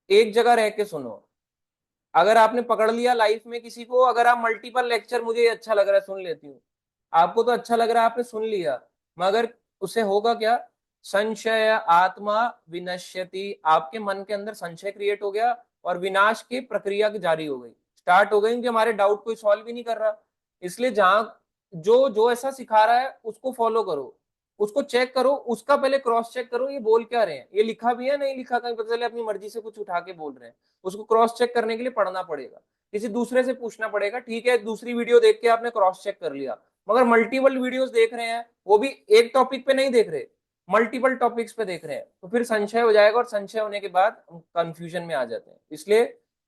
एक जगह रह के सुनो, अगर आपने पकड़ लिया लाइफ में किसी को, अगर आप मल्टीपल लेक्चर, मुझे ये अच्छा लग रहा है सुन लेती हूँ, आपको तो अच्छा लग रहा है आपने सुन लिया, मगर उसे होगा क्या? संशय आत्मा विनश्यति, आपके मन के अंदर संशय क्रिएट हो गया और विनाश की प्रक्रिया की जारी हो गई, स्टार्ट हो गई, क्योंकि हमारे डाउट कोई सॉल्व ही नहीं कर रहा। इसलिए जहां जो जो ऐसा सिखा रहा है उसको फॉलो करो, उसको चेक करो, उसका पहले क्रॉस चेक करो, ये बोल क्या रहे हैं, ये लिखा भी है नहीं लिखा, कहीं पता चले अपनी मर्जी से कुछ उठा के बोल रहे हैं। उसको क्रॉस चेक करने के लिए पढ़ना पड़ेगा, किसी दूसरे से पूछना पड़ेगा। ठीक है, दूसरी वीडियो देख के आपने क्रॉस चेक कर लिया, मगर मल्टीपल वीडियोस देख रहे हैं, वो भी एक टॉपिक पे नहीं देख रहे, मल्टीपल टॉपिक्स पे देख रहे हैं, तो फिर संशय हो जाएगा, और संशय होने के बाद कंफ्यूजन में आ जाते हैं। इसलिए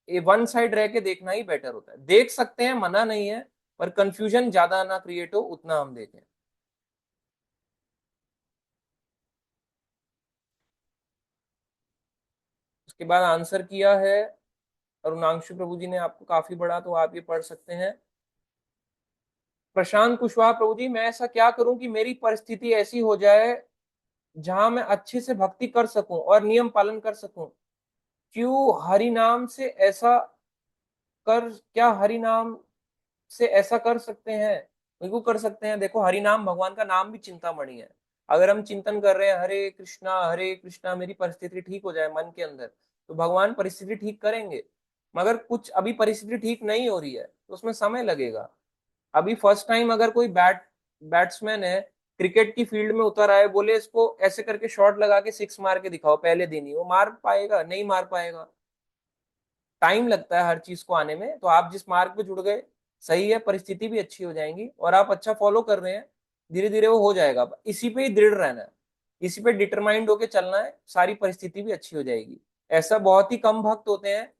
ये वन साइड रह के देखना ही बेटर होता है। देख सकते हैं, मना नहीं है, पर कंफ्यूजन ज्यादा ना क्रिएट हो उतना हम देखें। उसके बाद आंसर किया है अरुणांशु प्रभु जी ने आपको, काफी बड़ा, तो आप ये पढ़ सकते हैं। प्रशांत कुशवाहा प्रभु जी, मैं ऐसा क्या करूं कि मेरी परिस्थिति ऐसी हो जाए जहां मैं अच्छे से भक्ति कर सकूं और नियम पालन कर सकूं? क्यों हरि नाम से ऐसा कर, क्या हरि नाम से ऐसा कर सकते हैं? बिल्कुल कर सकते हैं। देखो, हरि नाम, भगवान का नाम भी चिंतामणि है। अगर हम चिंतन कर रहे हैं हरे कृष्णा, मेरी परिस्थिति ठीक हो जाए मन के अंदर, तो भगवान परिस्थिति ठीक करेंगे। मगर कुछ अभी परिस्थिति ठीक नहीं हो रही है तो उसमें समय लगेगा। अभी फर्स्ट टाइम अगर कोई बैट्समैन है, क्रिकेट की फील्ड में उतर आए, बोले इसको ऐसे करके शॉट लगा के सिक्स मार के दिखाओ पहले दिन ही, वो मार पाएगा? नहीं मार पाएगा। टाइम लगता है हर चीज को आने में। तो आप जिस मार्ग पे जुड़ गए, सही है, परिस्थिति भी अच्छी हो जाएंगी, और आप अच्छा फॉलो कर रहे हैं, धीरे धीरे वो हो जाएगा। इसी पे ही दृढ़ रहना है, इसी पे डिटरमाइंड होके चलना है, सारी परिस्थिति भी अच्छी हो जाएगी। ऐसा बहुत ही कम भक्त होते हैं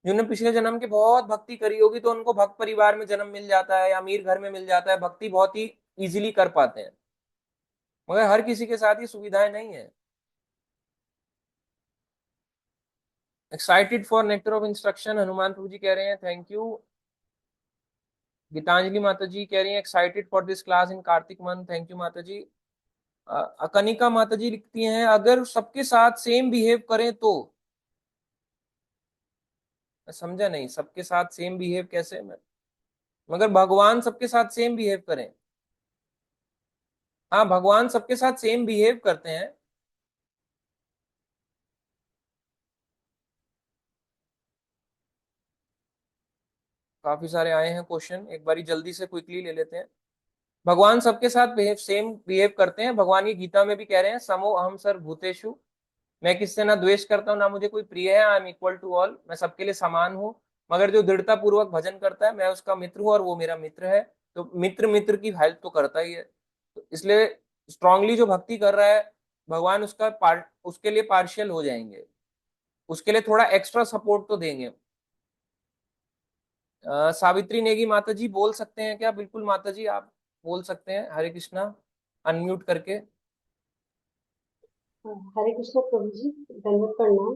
जिन्होंने पिछले जन्म की बहुत भक्ति करी होगी, तो उनको भक्त परिवार में जन्म मिल जाता है या अमीर घर में मिल जाता है, भक्ति बहुत ही इजीली कर पाते हैं। मगर हर किसी के साथ ये सुविधाएं नहीं है। Excited for nectar of instruction, Hanuman प्रभु जी कह रहे हैं, थैंक यू। गीतांजलि माता जी कह रही हैं excited for this class in Kartik month, thank you माता जी। कनिका माता जी लिखती हैं, अगर सबके साथ सेम बिहेव करें तो? मैं समझा नहीं, सबके साथ सेम बिहेव कैसे? मगर भगवान सबके साथ सेम बिहेव करें? हाँ, भगवान सबके साथ सेम बिहेव करते हैं। काफी सारे आए हैं क्वेश्चन, एक बारी जल्दी से क्विकली ले लेते हैं। भगवान सबके साथ सेम बिहेव करते हैं। भगवान ये गीता में भी कह रहे हैं, समो अहम सर्व भूतेषु, मैं किससे ना द्वेष करता हूँ ना मुझे कोई प्रिय है, I am equal to all, मैं सबके लिए समान हूँ। मगर जो दृढ़ता पूर्वक भजन करता है, मैं उसका मित्र हूँ और वो मेरा मित्र है, तो मित्र मित्र की हेल्प तो करता ही है। तो इसलिए स्ट्रांगली जो भक्ति कर रहा है, भगवान उसका पार्ट, उसके लिए पार्शियल हो जाएंगे, उसके लिए थोड़ा एक्स्ट्रा सपोर्ट तो देंगे। सावित्री नेगी माता जी बोल सकते हैं क्या? बिल्कुल माता जी, आप बोल सकते हैं, हरे कृष्णा, अनम्यूट करके। हरे कृष्ण प्रभु जी, दंडवत प्रणाम।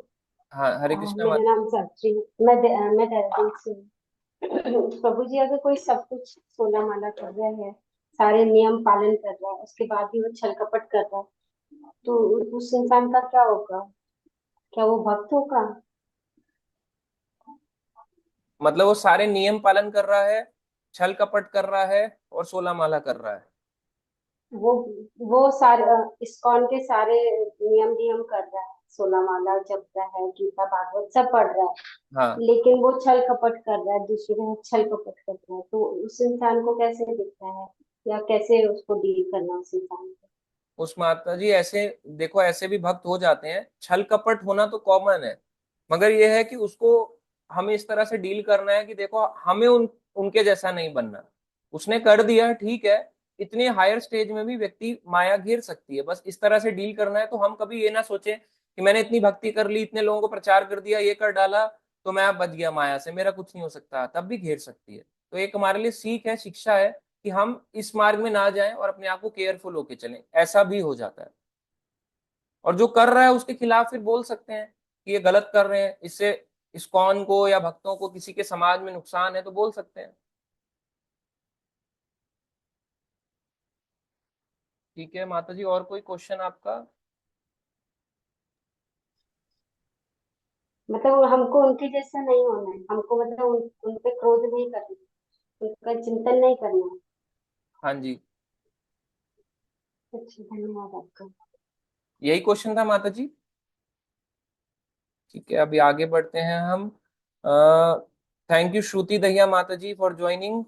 हाँ, हरे कृष्णा मेरा माता। नाम साक्षी, मैं देहरादून से हूँ। प्रभु जी, अगर कोई सब कुछ सोलह माला कर रहा है, सारे नियम पालन कर रहा है, उसके बाद भी वो छल कपट कर रहा है, तो उस इंसान का क्या होगा? क्या वो भक्त होगा? मतलब वो सारे नियम पालन कर रहा है, छल कपट कर रहा है और 16 माला कर रहा है? वो वो सारे इस्कॉन के सारे नियम नियम कर रहा है, सोलह माला जप रहा है, गीता भागवत सब पढ़ रहा हाँ, है, लेकिन वो छल कपट कर रहा है, दूसरे के साथ छल कपट कर रहा है, तो उस इंसान को कैसे दिखता है, या कैसे उसको डील करना उस इंसान को? उस माता जी ऐसे, देखो ऐसे भी भक्त हो जाते हैं, छल कपट होना तो कॉमन है, मगर ये है कि उसको हमें इस तरह से डील करना है कि देखो, हमें उनके जैसा नहीं बनना। उसने कर दिया ठीक है, इतने हायर स्टेज में भी व्यक्ति माया घेर सकती है, बस इस तरह से डील करना है। तो हम कभी ये ना सोचे कि मैंने इतनी भक्ति कर ली, इतने लोगों को प्रचार कर दिया, ये कर डाला, तो मैं अब बच गया माया से, मेरा कुछ नहीं हो सकता, तब भी घेर सकती है। तो एक हमारे लिए सीख है, शिक्षा है कि हम इस मार्ग में ना जाएं और अपने आप को केयरफुल होके चलें। ऐसा भी हो जाता है, और जो कर रहा है उसके खिलाफ फिर बोल सकते हैं कि ये गलत कर रहे हैं, इससे इस्कॉन को या भक्तों को, किसी के समाज में नुकसान है, तो बोल सकते हैं। ठीक है माता जी, और कोई क्वेश्चन आपका? मतलब हमको उनके जैसा नहीं होना है, हमको मतलब उन पे क्रोध नहीं करना, उनका चिंतन नहीं करना। हाँ जी, अच्छा, धन्यवाद आपका। यही क्वेश्चन था माता जी। ठीक है, अभी आगे बढ़ते हैं हम। थैंक यू श्रुति दहिया माता जी फॉर ज्वाइनिंग।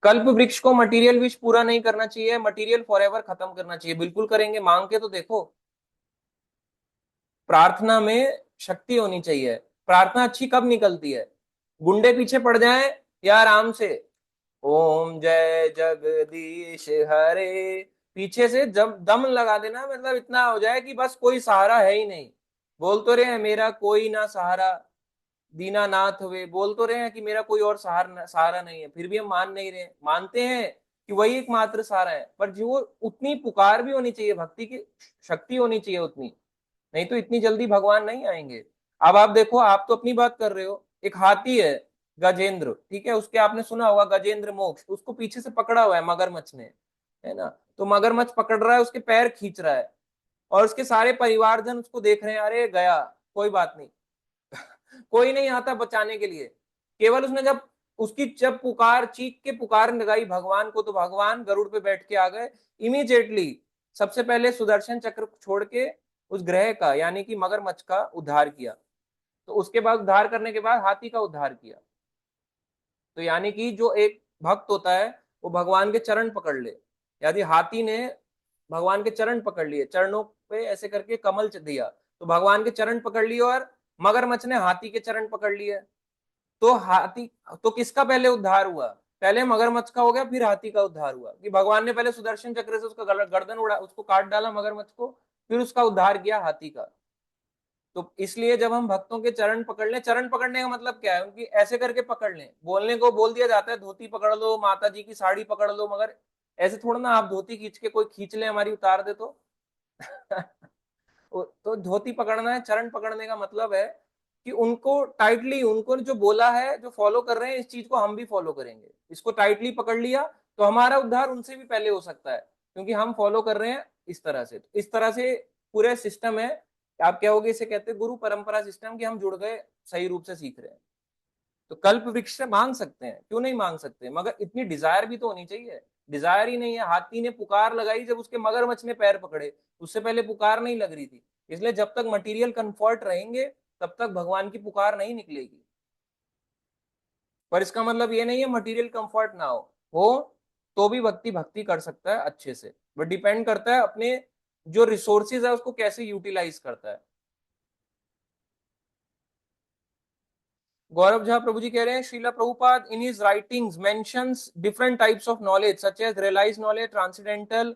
कल्प वृक्ष को मटेरियल विश पूरा नहीं करना चाहिए, मटेरियल फॉरएवर खत्म करना चाहिए। बिल्कुल करेंगे, मांग के तो देखो। प्रार्थना में शक्ति होनी चाहिए। प्रार्थना अच्छी कब निकलती है? गुंडे पीछे पड़ जाएं या आराम से ओम जय जगदीश हरे, पीछे से जब दम लगा देना, मतलब इतना हो जाए कि बस कोई सहारा है ही नहीं। बोल तो रहे हैं मेरा कोई ना सहारा, दीनानाथ हुए, बोल तो रहे हैं कि मेरा कोई और सहारा सहारा नहीं है, फिर भी हम मान नहीं रहे। मानते हैं कि वही एकमात्र सहारा है, पर जो वो उतनी पुकार भी होनी चाहिए, भक्ति की शक्ति होनी चाहिए उतनी, नहीं तो इतनी जल्दी भगवान नहीं आएंगे। अब आप देखो, आप तो अपनी बात कर रहे हो, एक हाथी है गजेंद्र, ठीक है, उसके आपने सुना होगा गजेंद्र मोक्ष, उसको पीछे से पकड़ा हुआ है मगरमच्छ ने, है ना। तो मगरमच्छ पकड़ रहा है, उसके पैर खींच रहा है, और उसके सारे परिवारजन उसको देख रहे हैं, अरे गया, कोई बात नहीं। कोई नहीं आता बचाने के लिए। केवल उसने जब उसकी जब पुकार, चीख के पुकार लगाई भगवान को, तो भगवान गरुड़ पे बैठ के आ गए इमीडिएटली। सबसे पहले सुदर्शन चक्र छोड़ के उस ग्रह का, यानी कि मगरमच्छ का उद्धार किया। तो उसके बाद उद्धार करने के बाद हाथी का उद्धार किया। तो यानी कि जो एक भक्त होता है वो भगवान के चरण पकड़ ले, यदि हाथी ने भगवान के चरण पकड़ लिए, चरणों पे ऐसे करके कमल दिया, तो भगवान के चरण पकड़ लिए, और मगरमच्छ ने हाथी के चरण पकड़ लिए। तो हाथी, तो किसका पहले उद्धार हुआ? पहले मगरमच्छ का हो गया, फिर हाथी का उद्धार हुआ, कि भगवान ने पहले सुदर्शन चक्र से उसका गर्दन उड़ा, उसको काट डाला मगरमच्छ को, फिर उसका उद्धार किया हाथी का। तो इसलिए जब हम भक्तों के चरण पकड़ लें, चरण पकड़ने का मतलब क्या है, उनकी ऐसे करके पकड़ लें। बोलने को बोल दिया जाता है धोती पकड़ लो, माता जी की साड़ी पकड़ लो, मगर ऐसे थोड़ा ना आप धोती खींच के कोई खींच ले हमारी, उतार दे तो। तो धोती पकड़ना है, चरण पकड़ने का मतलब है कि उनको टाइटली, उनको जो बोला है, जो फॉलो कर रहे हैं, इस चीज को हम भी फॉलो करेंगे। इसको टाइटली पकड़ लिया तो हमारा उद्धार उनसे भी पहले हो सकता है, क्योंकि हम फॉलो कर रहे हैं इस तरह से। इस तरह से पूरे सिस्टम है। आप कहोगे इसे कहते हैं गुरु परंपरा सिस्टम, कि हम जुड़ गए, सही रूप से सीख रहे हैं। तो कल्प वृक्ष से मांग सकते हैं, क्यों नहीं मांग सकते, मगर इतनी डिजायर भी तो होनी चाहिए। डिजायर ही नहीं है। हाथी ने पुकार लगाई जब उसके मगरमच्छ ने पैर पकड़े, उससे पहले पुकार नहीं लग रही थी। इसलिए जब तक मटेरियल कंफर्ट रहेंगे, तब तक भगवान की पुकार नहीं निकलेगी। पर इसका मतलब ये नहीं है मटेरियल कंफर्ट ना हो तो भी भक्ति भक्ति कर सकता है अच्छे से। बट डिपेंड करता है अपने जो रिसोर्सेज है उसको कैसे यूटिलाइज करता है। गौरव झा प्रभु जी कह रहे हैं, Shrila Prabhupada in his writings mentions different types of knowledge such as realise knowledge, transcendental,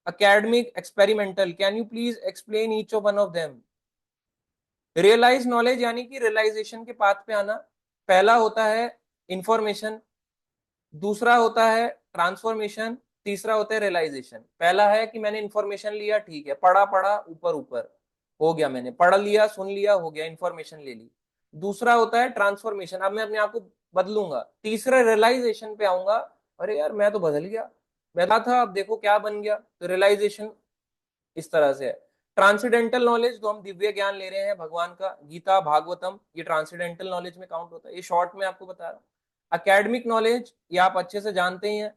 academic, experimental. Can you please explain each of one of them? Realise knowledge यानी कि रियलाइजेशन के पाथ पे आना। पहला होता है इंफॉर्मेशन, दूसरा होता है ट्रांसफॉर्मेशन, तीसरा होता है रियलाइजेशन। पहला है कि मैंने इंफॉर्मेशन लिया, ठीक है, पढ़ा पढ़ा ऊपर ऊपर हो गया, मैंने पढ़ लिया, सुन लिया, हो गया, इंफॉर्मेशन ले ली। दूसरा होता है ट्रांसफॉर्मेशन, अब मैं अपने आप को बदलूंगा। तीसरा रियलाइजेशन पे आऊंगा, अरे यार मैं तो बदल गया, मैं था अब देखो क्या बन गया। तो रियलाइजेशन इस तरह से है। ट्रांसीडेंटल नॉलेज, जो हम दिव्य ज्ञान ले रहे हैं भगवान का, गीता भागवतम, ये ट्रांसीडेंटल नॉलेज में काउंट होता है। ये शॉर्ट में आपको बता रहा हूँ। अकेडमिक नॉलेज ये आप अच्छे से जानते ही हैं,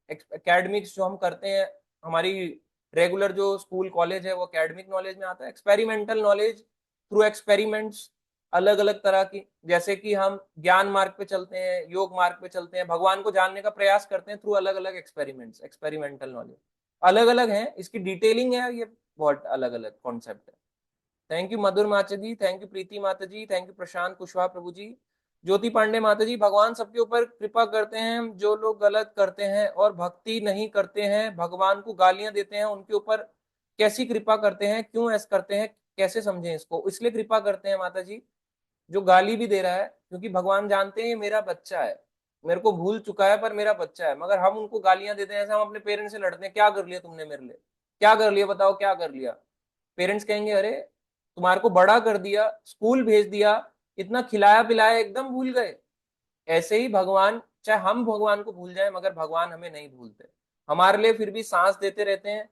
एकेडमिक्स जो हम करते हैं, हमारी रेगुलर जो स्कूल कॉलेज है वो एकेडमिक नॉलेज में आता है। एक्सपेरिमेंटल नॉलेज, थ्रू एक्सपेरिमेंट्स, अलग अलग तरह की, जैसे कि हम ज्ञान मार्ग पे चलते हैं, योग मार्ग पे चलते हैं, भगवान को जानने का प्रयास करते हैं थ्रू अलग अलग एक्सपेरिमेंट्स, एक्सपेरिमेंटल नॉलेज अलग अलग है, इसकी डिटेलिंग है, ये बहुत अलग अलग कॉन्सेप्ट है। थैंक यू मधुर माता जी, थैंक यू प्रीति माता जी, थैंक यू प्रशांत कुशवाहा प्रभु जी, ज्योति पांडे माता जी। भगवान सबके ऊपर कृपा करते हैं, जो लोग गलत करते हैं और भक्ति नहीं करते हैं, भगवान को गालियां देते हैं, उनके ऊपर कैसी कृपा करते हैं, क्यों ऐसा करते हैं, कैसे समझें इसको, इसलिए कृपा करते हैं माता जी। जो गाली भी दे रहा है, क्योंकि भगवान जानते हैं ये मेरा बच्चा है, मेरे को भूल चुका है पर मेरा बच्चा है, मगर हम उनको गालियां देते हैं, ऐसे हम अपने पेरेंट्स से लड़ते हैं, क्या कर लिया तुमने मेरे लिए, क्या कर लिया बताओ क्या कर लिया। पेरेंट्स कहेंगे अरे तुम्हारे को बड़ा कर दिया, स्कूल भेज दिया, इतना खिलाया पिलाया, एकदम भूल गए। ऐसे ही भगवान, चाहे हम भगवान को भूल जाए मगर भगवान हमें नहीं भूलते, हमारे लिए फिर भी सांस देते रहते हैं,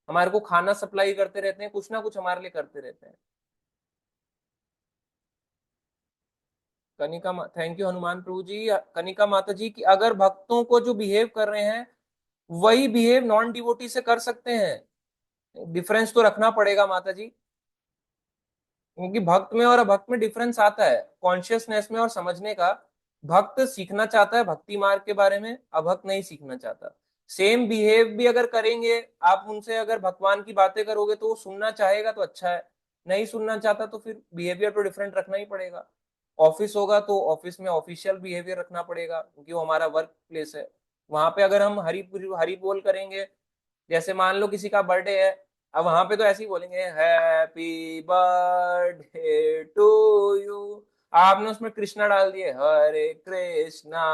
हमारे को खाना सप्लाई करते रहते हैं, कुछ ना कुछ हमारे लिए करते रहते हैं। कनिका थैंक यू हनुमान प्रभु जी। कनिका माता जी की अगर भक्तों को जो बिहेव कर रहे हैं वही बिहेव नॉन डिवोटी से कर सकते हैं, डिफरेंस तो रखना पड़ेगा माता जी, क्योंकि भक्त में और अभक्त में डिफरेंस आता है कॉन्शियसनेस में और समझने का। भक्त सीखना चाहता है भक्ति मार्ग के बारे में, अभक्त नहीं सीखना चाहता। सेम बिहेव भी अगर करेंगे आप उनसे, अगर भगवान की बातें करोगे तो वो सुनना चाहेगा तो अच्छा है, नहीं सुनना चाहता तो फिर बिहेवियर तो डिफरेंट रखना ही पड़ेगा। ऑफिस होगा तो ऑफिस में ऑफिशियल बिहेवियर रखना पड़ेगा, क्योंकि वो हमारा वर्क प्लेस है। वहां पे अगर हम हरी हरी बोल करेंगे, जैसे मान लो किसी का बर्थडे है, अब वहां पे तो ऐसे ही बोलेंगे हैप्पी बर्थडे टू यू, आपने उसमें कृष्णा डाल दिए हरे कृष्णा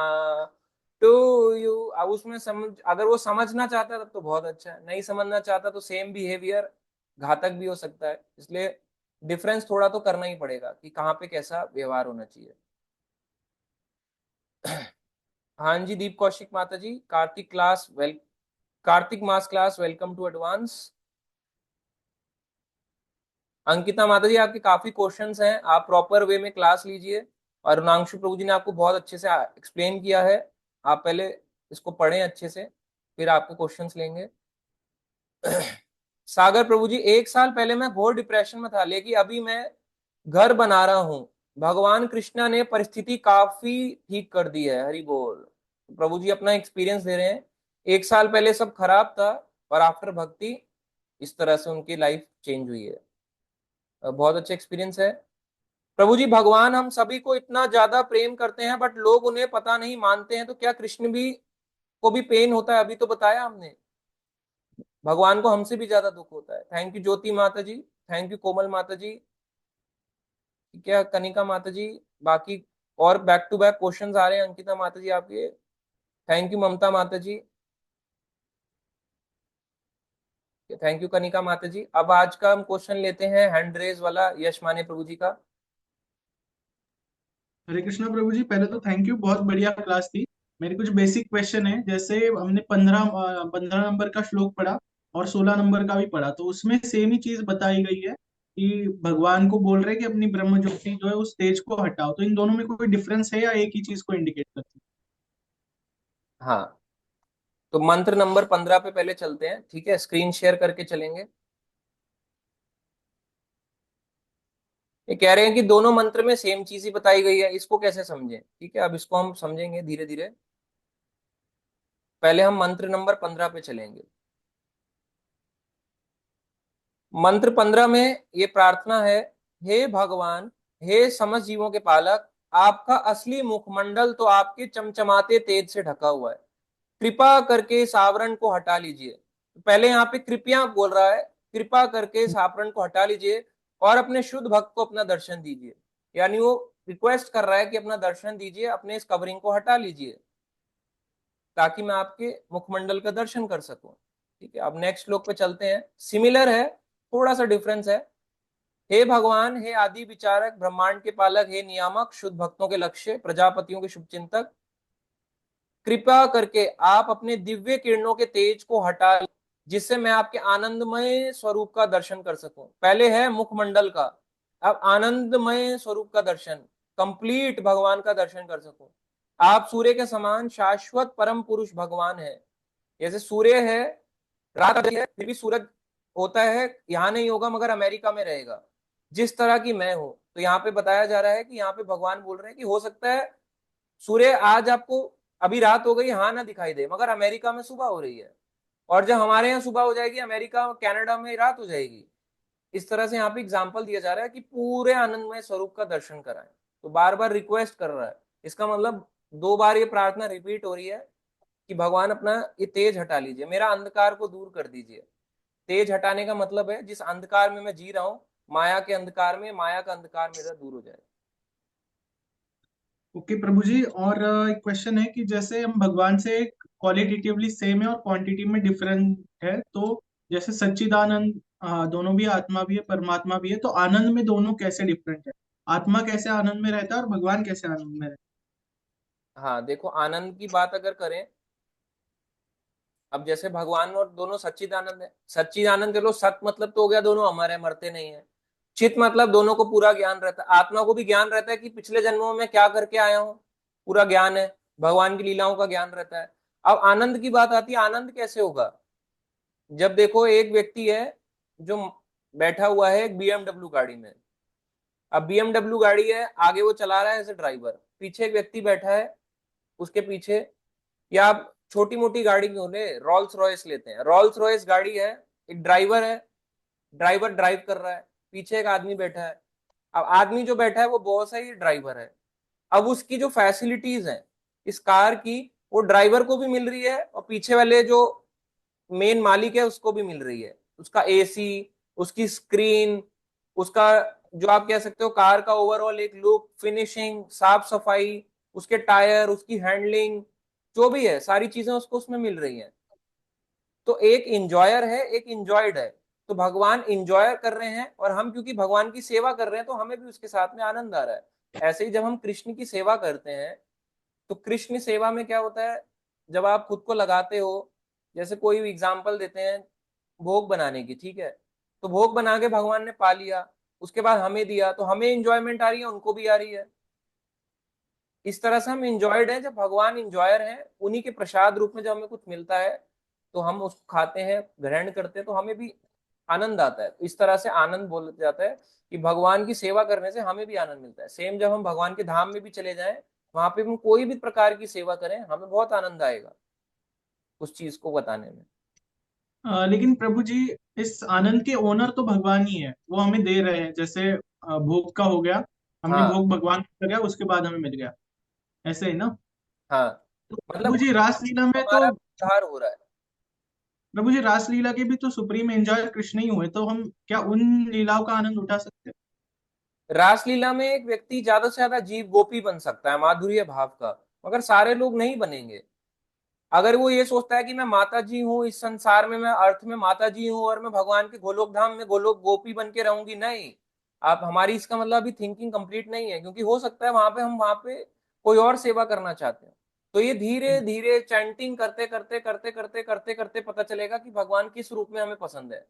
टू यू। अब उसमें समझ, अगर वो समझना चाहता है तब तो बहुत अच्छा है, नहीं समझना चाहता तो सेम बिहेवियर घातक भी हो सकता है। इसलिए डिफरेंस थोड़ा तो करना ही पड़ेगा कि कहाँ पे कैसा व्यवहार होना चाहिए। हाँ जी दीप कौशिक माता जी, कार्तिक क्लास वेल, कार्तिक मास class welcome to advance. Ankita माता जी आपके काफी क्वेश्चंस हैं, आप प्रॉपर वे में क्लास लीजिए, और रुणांशु प्रभु जी ने आपको बहुत अच्छे से एक्सप्लेन किया है, आप पहले इसको पढ़ें अच्छे से, फिर आपके क्वेश्चंस लेंगे। सागर प्रभु जी, 1 साल पहले मैं घोर डिप्रेशन में था, लेकिन अभी मैं घर बना रहा हूँ, भगवान कृष्णा ने परिस्थिति काफी ठीक कर दी है, हरि बोल। प्रभु जी अपना एक्सपीरियंस दे रहे हैं, 1 साल पहले सब खराब था और आफ्टर भक्ति इस तरह से उनकी लाइफ चेंज हुई है। बहुत अच्छा एक्सपीरियंस है। प्रभु जी भगवान हम सभी को इतना ज्यादा प्रेम करते हैं बट लोग उन्हें पता नहीं मानते हैं, तो क्या कृष्ण भी को भी पेन होता है? अभी तो बताया हमने, भगवान को हमसे भी ज्यादा दुख होता है। थैंक यू ज्योति माता जी, थैंक यू कोमल माता जी, ठीक है कनिका माता जी। बाकी और बैक टू बैक क्वेश्चंस आ रहे हैं अंकिता माता जी आपके, थैंक यू ममता माता जी, थैंक यू कनिका माता जी। अब आज का हम क्वेश्चन लेते हैं हैंड रेज वाला, यश माने प्रभु जी का। हरे कृष्णा प्रभु जी, पहले तो थैंक यू, बहुत बढ़िया क्लास थी। मेरे कुछ बेसिक क्वेश्चन है, जैसे हमने 15 नंबर का श्लोक पढ़ा और 16 नंबर का भी पढ़ा, तो उसमें सेम ही चीज बताई गई है कि भगवान को बोल रहे हैं कि अपनी ब्रह्म ज्योति जो है उस तेज को हटाओ, तो इन दोनों में कोई डिफरेंस है या एक ही चीज को इंडिकेट करती हाँ, तो मंत्र नंबर 15 पे पहले चलते हैं, ठीक है, स्क्रीन शेयर करके चलेंगे। ये कह रहे हैं कि दोनों मंत्र में सेम चीज ही बताई गई है, इसको कैसे समझें? ठीक है, अब इसको हम समझेंगे धीरे धीरे। पहले हम मंत्र नंबर 15 पे चलेंगे। मंत्र 15 में ये प्रार्थना है, हे भगवान, हे समस्त जीवों के पालक, आपका असली मुखमंडल तो आपके चमचमाते तेज से ढका हुआ है, कृपा करके इस आवरण को हटा लीजिए। पहले यहाँ पे कृपया बोल रहा है, कृपा करके इस आवरण को हटा लीजिए और अपने शुद्ध भक्त को अपना दर्शन दीजिए, यानी वो रिक्वेस्ट कर रहा है कि अपना दर्शन दीजिए, अपने इस कवरिंग को हटा लीजिए ताकि मैं आपके मुखमंडल का दर्शन कर सकूं। ठीक है, अब नेक्स्ट श्लोक पे चलते हैं, सिमिलर है, थोड़ा सा डिफरेंस है। हे भगवान, हे आदि विचारक, ब्रह्मांड के पालक, हे नियामक, शुद्ध भक्तों के लक्ष्य, प्रजापतियों के शुभ चिंतक, कृपा करके आप अपने दिव्य किरणों के तेज को हटा, जिससे मैं आपके आनंदमय स्वरूप का दर्शन कर सकूं। पहले है मुखमंडल का, अब आनंदमय स्वरूप का दर्शन, कंप्लीट भगवान का दर्शन कर सकूं। आप सूर्य के समान शाश्वत परम पुरुष भगवान है, जैसे सूर्य है, रात है फिर भी सूरज होता है, यहाँ नहीं होगा मगर अमेरिका में रहेगा, जिस तरह की मैं हूं। तो यहाँ पे बताया जा रहा है कि यहाँ पे भगवान बोल रहे हैं कि हो सकता है सूर्य आज आपको, अभी रात हो गई हाँ ना दिखाई दे, मगर अमेरिका में सुबह हो रही है, और जब हमारे यहाँ सुबह हो जाएगी अमेरिका कनाडा में रात हो जाएगी। इस तरह से यहाँ पे एग्जाम्पल दिया जा रहा है कि पूरे आनंदमय स्वरूप का दर्शन कराएं। तो बार बार रिक्वेस्ट कर रहा है, इसका मतलब 2 बार ये प्रार्थना रिपीट हो रही है कि भगवान अपना ये तेज हटा लीजिए, मेरा अंधकार को दूर कर दीजिए। तेज हटाने का मतलब है जिस अंधकार में मैं जी रहा हूँ माया के अंधकार में, माया का अंधकार मेरा दूर हो जाएगा। ओके प्रभु जी, और एक क्वेश्चन है कि जैसे हम भगवान से क्वालिटेटिवली सेम है और क्वांटिटी में डिफरेंट है, तो जैसे सच्चिदानंद दोनों भी आत्मा भी है परमात्मा भी है, तो आनंद में दोनों कैसे डिफरेंट है? आत्मा कैसे आनंद में रहता है और भगवान कैसे आनंद में रहता हाँ देखो, आनंद की बात अगर करें, अब जैसे भगवान और दोनों सच्चिदानंद है, सच्चिदानंद चलो सत मतलब तो हो गया दोनों अमर है, मरते नहीं है। चित मतलब दोनों को पूरा ज्ञान रहता है, आत्मा को भी ज्ञान रहता है कि पिछले जन्मों में क्या करके आया हूं, पूरा ज्ञान है, भगवान की लीलाओं का ज्ञान रहता है। अब आनंद की बात आती है, आनंद कैसे होगा? जब देखो एक व्यक्ति है जो बैठा हुआ है एक बीएमडब्ल्यू गाड़ी में, अब बीएमडब्ल्यू गाड़ी है, आगे वो चला रहा है एज ए ड्राइवर, पीछे एक व्यक्ति बैठा है उसके पीछे, या आप छोटी मोटी गाड़ी क्यों ले, रोल्स रॉयस लेते हैं, रोल्स रॉयस गाड़ी है, एक ड्राइवर है, ड्राइवर ड्राइव कर रहा है, पीछे एक आदमी बैठा है। अब आदमी जो बैठा है वो बॉस है, ये ड्राइवर है। अब उसकी जो फैसिलिटीज हैं इस कार की, वो ड्राइवर को भी मिल रही है और पीछे वाले जो मेन मालिक है उसको भी मिल रही है। उसका एसी, उसकी स्क्रीन, उसका जो आप कह सकते हो कार का ओवरऑल एक लुक, फिनिशिंग, साफ सफाई, उसके टायर, उसकी हैंडलिंग, जो भी है सारी चीजें उसको उसमें मिल रही हैं। तो एक इंजॉयर है, एक इंजॉयड है। तो भगवान इंजॉय कर रहे हैं और हम क्योंकि भगवान की सेवा कर रहे हैं तो हमें भी उसके साथ में आनंद आ रहा है। ऐसे ही जब हम कृष्ण की सेवा करते हैं तो कृष्ण सेवा में क्या होता है, जब आप खुद को लगाते हो, जैसे कोई एग्जाम्पल देते हैं भोग बनाने की, ठीक है, तो भोग बना के भगवान ने पा लिया, उसके बाद हमें दिया, तो हमें इंजॉयमेंट आ रही है, उनको भी आ रही है। इस तरह से हम इंजॉयड हैं, जब भगवान इंजॉयर हैं, उन्हीं के प्रसाद रूप में जब हमें कुछ मिलता है तो हम उसको खाते हैं, ग्रहण करते हैं, तो हमें भी आनंद आता है। इस तरह से आनंद बोला जाता है कि भगवान की सेवा करने से हमें भी आनंद मिलता है। सेम जब हम भगवान के धाम में भी चले जाएं, वहां पे हम कोई भी प्रकार की सेवा करें, हमें बहुत आनंद आएगा उस चीज को बताने में। है? लेकिन प्रभु जी, इस आनंद के ओनर तो भगवान ही है, वो हमें दे रहे हैं। जैसे भोग का हो गया, हमने हाँ भोग भगवान को दिया, उसके बाद हमें मिल गया, ऐसे ही ना? हाँ, तो मतलब प्रभु जी रासलीला में तो, हमारा उद्धार हो रहा है। प्रभु जी रासलीला के भी तो सुप्रीम एंजॉयर कृष्ण ही हुए, तो हम क्या उन लीलाओं का आनंद उठा सकते हैं? रासलीला में एक व्यक्ति ज्यादा से ज्यादा जीव गोपी बन सकता है माधुर्य भाव का, मगर सारे लोग नहीं बनेंगे। अगर वो ये सोचता है कि मैं माता जी हूँ इस संसार में, मैं अर्थ में माता जी हूँ और मैं भगवान के गोलोक धाम में गोलोक गोपी बन के रहूंगी, नहीं। आप हमारी इसका मतलब अभी थिंकिंग कंप्लीट नहीं है, क्योंकि हो सकता है वहां पे कोई और सेवा करना चाहते हैं। तो ये धीरे धीरे चैंटिंग करते करते करते करते करते करते पता चलेगा कि भगवान किस रूप में हमें पसंद है।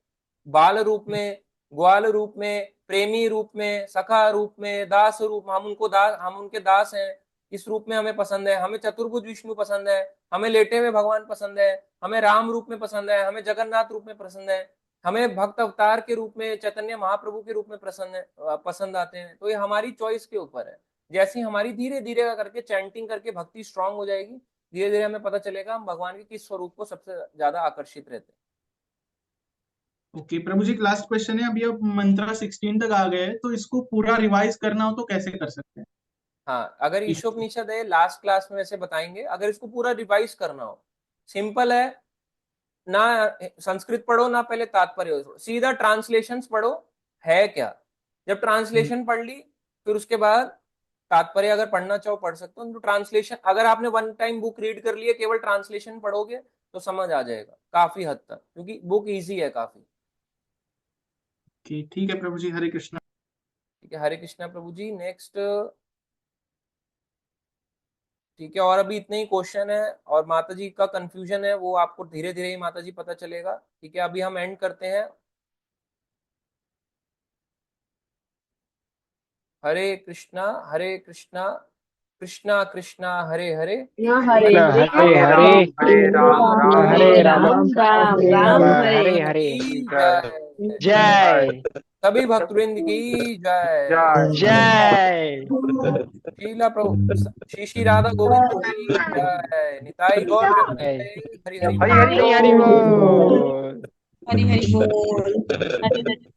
बाल रूप में, ग्वाल रूप में, प्रेमी रूप में, सखा रूप में, दास रूप, हम उनको दास, हम उनके दास हैं, इस रूप में हमें पसंद है। हमें चतुर्भुज विष्णु पसंद है, हमें लेटे हुए भगवान पसंद है, हमें राम रूप में पसंद है, हमें जगन्नाथ रूप में पसंद है, हमें भक्त अवतार के रूप में चैतन्य महाप्रभु के रूप में पसंद आते हैं। तो ये हमारी चॉइस के ऊपर है। जैसी हमारी धीरे धीरे करके चैंटिंग करके भक्ति स्ट्रांग हो जाएगी, धीरे धीरे हमें पता चलेगा हम भगवान के किस स्वरूप को सबसे ज्यादा आकर्षित रहते हैं। ओके प्रभु जी, लास्ट क्वेश्चन है। अभी अब मंत्रा 16 तक आ गए हैं, तो इसको पूरा रिवाइज करना हो तो कैसे कर सकते हैं? हाँ, अगर इस ईशोपनिषद है, लास्ट क्लास में वैसे बताएंगे, अगर इसको पूरा रिवाइज करना हो, सिंपल है ना, संस्कृत पढ़ो ना, पहले तात्पर्य सीधा ट्रांसलेशंस पढ़ो है क्या। जब ट्रांसलेशन पढ़ ली, फिर उसके बाद तात्पर्य अगर पढ़ना चाहो पढ़ सकते हो। तो ट्रांसलेशन अगर आपने वन टाइम बुक रीड कर ली है, केवल ट्रांसलेशन पढ़ोगे तो समझ आ जाएगा काफी हद तक, क्योंकि बुक इजी है काफी। ठीक है प्रभु जी, हरे कृष्णा। ठीक है, हरे कृष्णा प्रभु जी। नेक्स्ट, ठीक है, और अभी इतने ही क्वेश्चन है और माता जी का कंफ्यूजन है वो आपको धीरे धीरे ही माता जी पता चलेगा। ठीक है, अभी हम एंड करते हैं। हरे कृष्णा, हरे कृष्णा, कृष्णा कृष्णा हरे हरे, कृष्णा हरे कृष्ण हरे, हरे हरे, हरे राम, राम हरे हरे राम, राम, राम राम राम हरे हरे हरे। हरे। की जय। जय सभी भक्तवृंद की जय। जय। शीला प्रभु, श्री श्री राधा गोविंद की जय। निताई गौर जय। प्रेमानंदे, हरि हरि हरि हरि बोल। बोल। हरि हरि बोल, हरि हरि बोल।